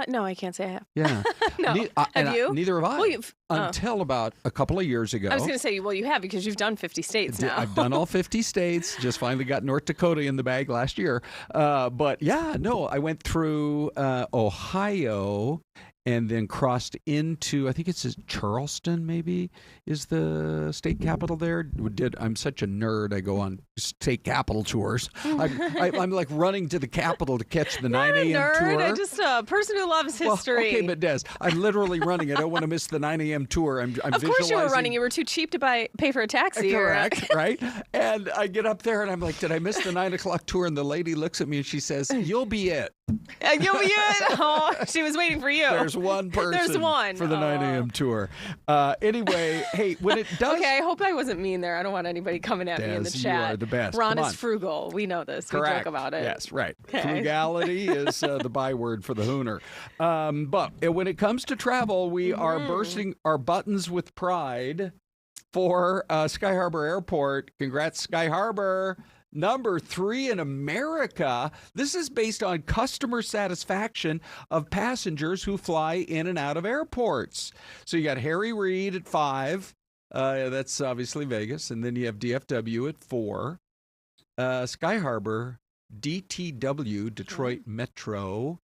No, I can't say I have. Yeah. No. Have you? Neither have I. Well, Until about a couple of years ago. I was going to say, well, you have because you've done 50 states now. I've done all 50 states. Just finally got North Dakota in the bag last year. But yeah, no, I went through Ohio and then crossed into, I think it's Charleston, maybe, is the state capital there. I'm such a nerd. I go on state capital tours. I'm like running to the Capitol to catch the 9 a.m. nerd, tour. I'm just a person who loves history. Well, okay, but Des, I'm literally running. I don't want to miss the 9 a.m. tour. I'm of course you were visualizing- running. You were too cheap to pay for a taxi. Correct, right? And I get up there and I'm like, did I miss the 9 o'clock tour? And the lady looks at me and she says, you'll be it. You'll be it. Oh, she was waiting for you. There's one person There's one. for the 9 a.m. tour. Anyway, hey, when it does... Okay, I hope I wasn't mean there. I don't want anybody coming at me in the Des, chat. you are the best. Ron Come is on. frugal. We know this. Correct. We joke about it. Yes, right. Okay. Frugality is the byword for the Hooner. But when it comes to travel, we are bursting our buttons with pride for Sky Harbor Airport. Congrats, Sky Harbor. Number 3 in America. This is based on customer satisfaction of passengers who fly in and out of airports. So you got Harry Reid at 5. That's obviously Vegas. And then you have DFW at 4. Sky Harbor, DTW, Detroit Metro,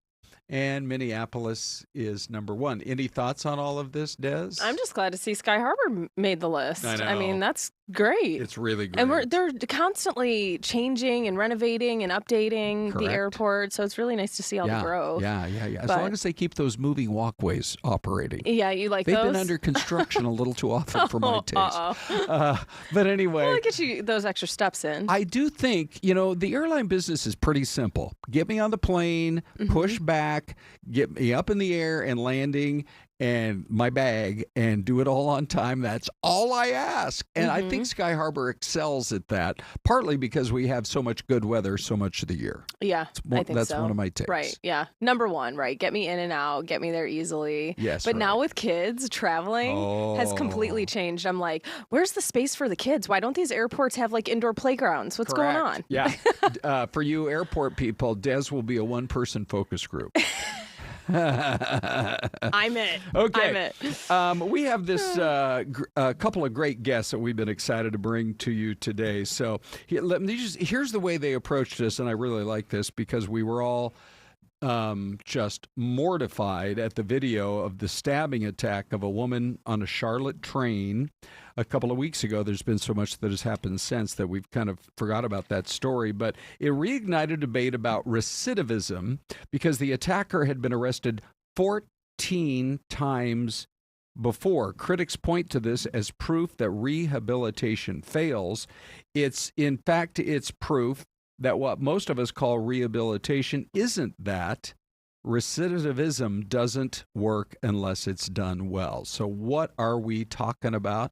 and Minneapolis is number 1. Any thoughts on all of this, Des? I'm just glad to see Sky Harbor made the list. I know. I mean, that's great. It's really great. And they're constantly changing and renovating and updating Correct. the airport, so it's really nice to see all the growth. Yeah. As But- long as they keep those moving walkways operating. Yeah, you like They've those? been under construction a little too often for my taste. Uh-oh. But anyway. Well, it gets you those extra steps in. I do think, the airline business is pretty simple. Get me on the plane, push back, get me up in the air and landing and my bag and do it all on time. That's all I ask. And I think Sky Harbor excels at that, partly because we have so much good weather so much of the year. Yeah, I think that's so. one of my takes. Right, yeah. Number 1, right, get me in and out, get me there easily. Yes, But right. now with kids, traveling has completely changed. I'm like, where's the space for the kids? Why don't these airports have like indoor playgrounds? What's going on? Yeah. For you airport people, Des will be a one-person focus group. I'm it. Okay. I'm it. We have this couple of great guests that we've been excited to bring to you today. So here's the way they approached us, and I really like this because we were all just mortified at the video of the stabbing attack of a woman on a Charlotte train a couple of weeks ago. There's been so much that has happened since that we've kind of forgot about that story, but it reignited debate about recidivism because the attacker had been arrested 14 times before. Critics point to this as proof that rehabilitation fails. It's proof that what most of us call rehabilitation isn't that. Recidivism doesn't work unless it's done well. So what are we talking about?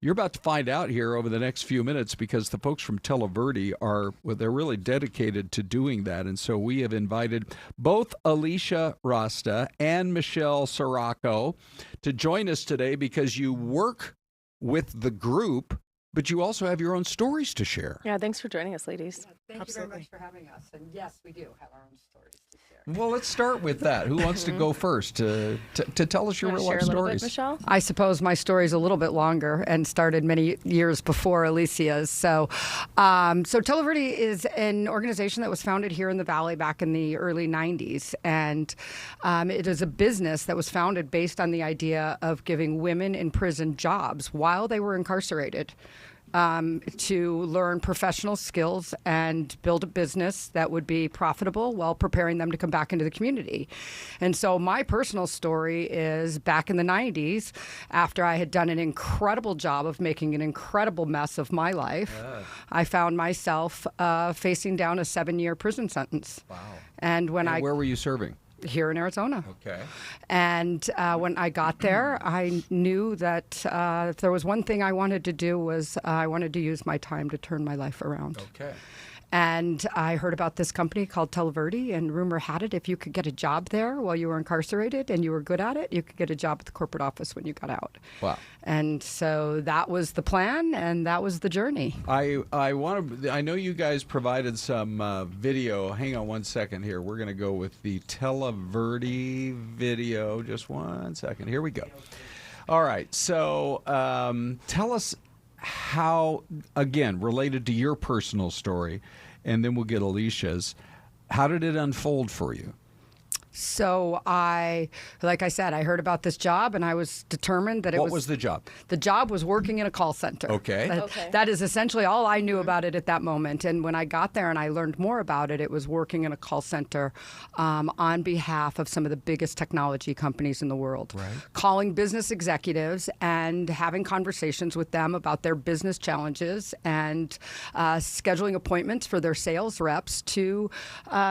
You're about to find out here over the next few minutes because the folks from Tel-Averie they're really dedicated to doing that. And so we have invited both Alicia Rasta and Michelle Sirocco to join us today because you work with the group, but you also have your own stories to share. Yeah, thanks for joining us, ladies. Thank you very much for having us. And yes, we do have our own stories to share. Well, let's start with that. Who wants to go first to tell us your real life stories? Michelle? I suppose my story's a little bit longer and started many years before Alicia's. So Tel-Averie is an organization that was founded here in the Valley back in the early 90s. And it is a business that was founded based on the idea of giving women in prison jobs while they were incarcerated. To learn professional skills and build a business that would be profitable while preparing them to come back into the community. And so my personal story is back in the 90s, after I had done an incredible job of making an incredible mess of my life, I found myself facing down a 7-year prison sentence. Wow. And where were you serving? Here in Arizona. Okay. And when I got there, I knew that if there was one thing I wanted to do was I wanted to use my time to turn my life around. Okay. And I heard about this company called Tel-Averie, and rumor had it if you could get a job there while you were incarcerated and you were good at it, you could get a job at the corporate office when you got out. Wow. And so that was the plan, and that was the journey. I know you guys provided some video. Hang on one second here. We're going to go with the Tel-Averie video. Just one second. Here we go. All right. So tell us how, again, related to your personal story, and then we'll get Alicia's. How did it unfold for you? So like I said, I heard about this job and I was determined that What was the job? The job was working in a call center. Okay. That is essentially all I knew about it at that moment. And when I got there and I learned more about it, it was working in a call center on behalf of some of the biggest technology companies in the world. Right. Calling business executives and having conversations with them about their business challenges and scheduling appointments for their sales reps to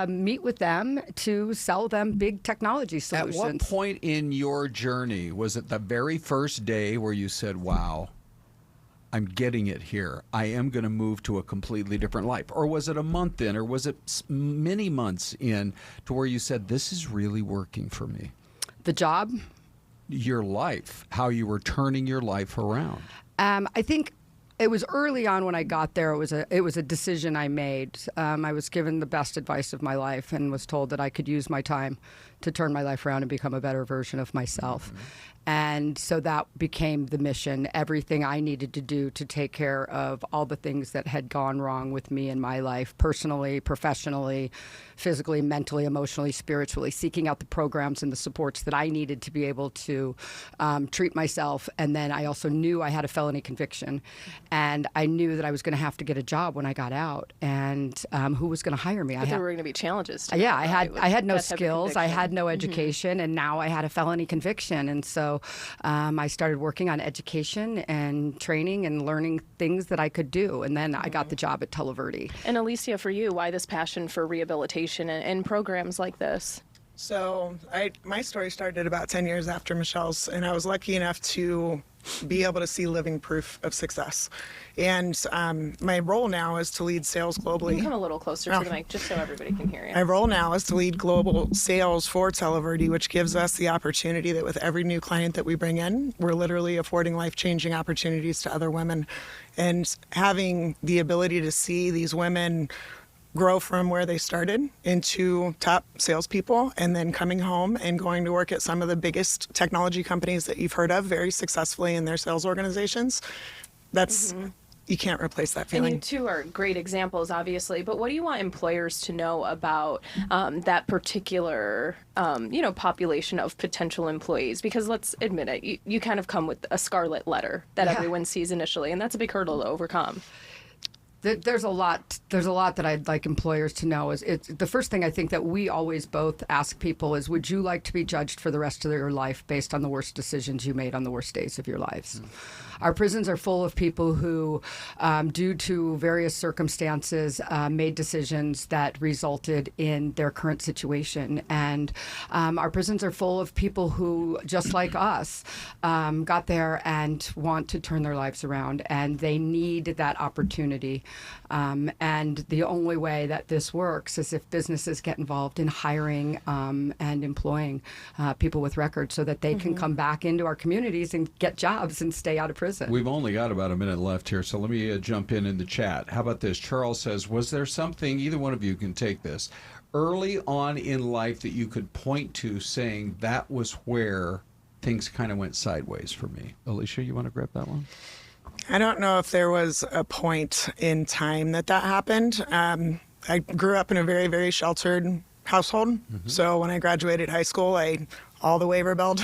meet with them to sell them big technology solutions. At what point in your journey, was it the very first day where you said, wow, I'm getting it here, I am going to move to a completely different life? Or was it a month in, or was it many months in to where you said, this is really working for me? The job? Your life, how you were turning your life around. I think it was early on when I got there. It was a decision I made. I was given the best advice of my life and was told that I could use my time to turn my life around and become a better version of myself. Mm-hmm. And so that became the mission, everything I needed to do to take care of all the things that had gone wrong with me in my life, personally, professionally, physically, mentally, emotionally, spiritually, seeking out the programs and the supports that I needed to be able to treat myself. And then I also knew I had a felony conviction, and I knew that I was going to have to get a job when I got out. And who was going to hire me? But there were going to be challenges. Yeah, I had no skills, I had no education, and now I had a felony conviction. And so I started working on education and training and learning things that I could do. And then I got the job at Tel-Averie. And Alicia, for you, why this passion for rehabilitation and programs like this? So my story started about 10 years after Michelle's, and I was lucky enough to be able to see living proof of success. And my role now is to lead sales globally. You can come a little closer to the mic just so everybody can hear you. My role now is to lead global sales for Tel-Averie, which gives us the opportunity that with every new client that we bring in, we're literally affording life-changing opportunities to other women. And having the ability to see these women grow from where they started into top salespeople, and then coming home and going to work at some of the biggest technology companies that you've heard of very successfully in their sales organizations. That's, you can't replace that feeling. And you two are great examples, obviously, but what do you want employers to know about that particular, population of potential employees? Because let's admit it, you kind of come with a scarlet letter that everyone sees initially, and that's a big hurdle to overcome. There's a lot that I'd like employers to know. The first thing I think that we always both ask people is, would you like to be judged for the rest of your life based on the worst decisions you made on the worst days of your lives? Our prisons are full of people who, due to various circumstances, made decisions that resulted in their current situation. And our prisons are full of people who, just like us, got there and want to turn their lives around. And they need that opportunity. And the only way that this works is if businesses get involved in hiring and employing people with records so that they can come back into our communities and get jobs and stay out of prison. We've only got about a minute left here, so let me jump in the chat. How about this? Charles says, was there something, either one of you can take this, early on in life that you could point to saying that was where things kind of went sideways for me? Alicia, you want to grab that one? I don't know if there was a point in time that happened. I grew up in a very, very sheltered household. So when I graduated high school, I all the way rebelled,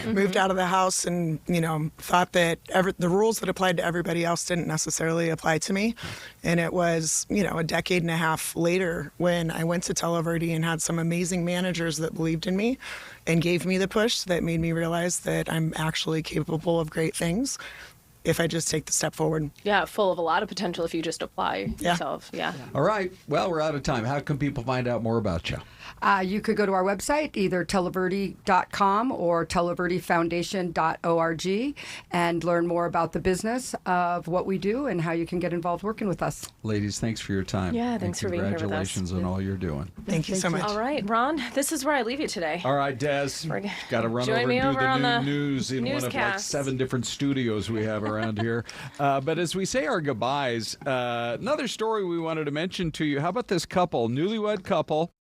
moved out of the house and, thought that the rules that applied to everybody else didn't necessarily apply to me. And it was, a decade and a half later when I went to Tel-Averie and had some amazing managers that believed in me and gave me the push that made me realize that I'm actually capable of great things if I just take the step forward. Yeah, full of a lot of potential if you just apply yourself. Yeah. All right. Well, we're out of time. How can people find out more about you? You could go to our website, either Tel-Averie.com or TelAverieFoundation.org, and learn more about the business of what we do and how you can get involved working with us. Ladies, thanks for your time. Yeah, thanks for being here with us. Congratulations on all you're doing. Thank you so much. All right, Ron, this is where I leave you today. All right, Des, got to run over and do the news in one of like 7 different studios we have around here. But as we say our goodbyes, another story we wanted to mention to you. How about this couple, newlywed couple,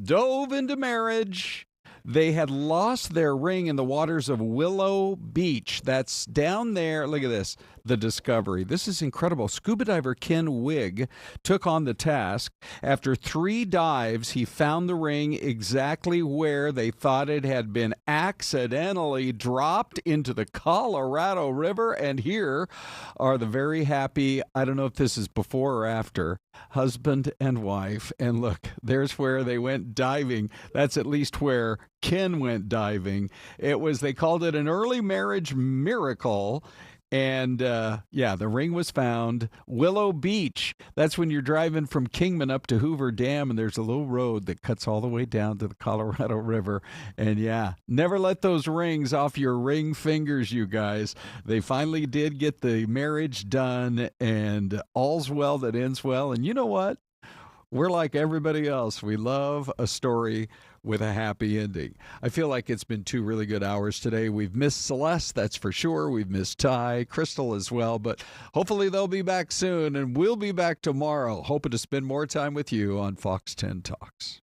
dove into marriage. They had lost their ring in the waters of Willow Beach. That's down there. Look at this, the discovery. This is incredible. Scuba diver Ken Wigg took on the task. After 3 dives, he found the ring exactly where they thought it had been accidentally dropped into the Colorado River. And here are the very happy, I don't know if this is before or after, husband and wife. And look, there's where they went diving. That's at least where Ken went diving. They called it an early marriage miracle. And the ring was found. Willow Beach. That's when you're driving from Kingman up to Hoover Dam, and there's a little road that cuts all the way down to the Colorado River. And never let those rings off your ring fingers, you guys. They finally did get the marriage done, and all's well that ends well. And you know what? We're like everybody else. We love a story with a happy ending. I feel like it's been 2 really good hours today. We've missed Celeste, that's for sure. We've missed Ty, Crystal as well, but hopefully they'll be back soon, and we'll be back tomorrow, hoping to spend more time with you on Fox 10 Talks.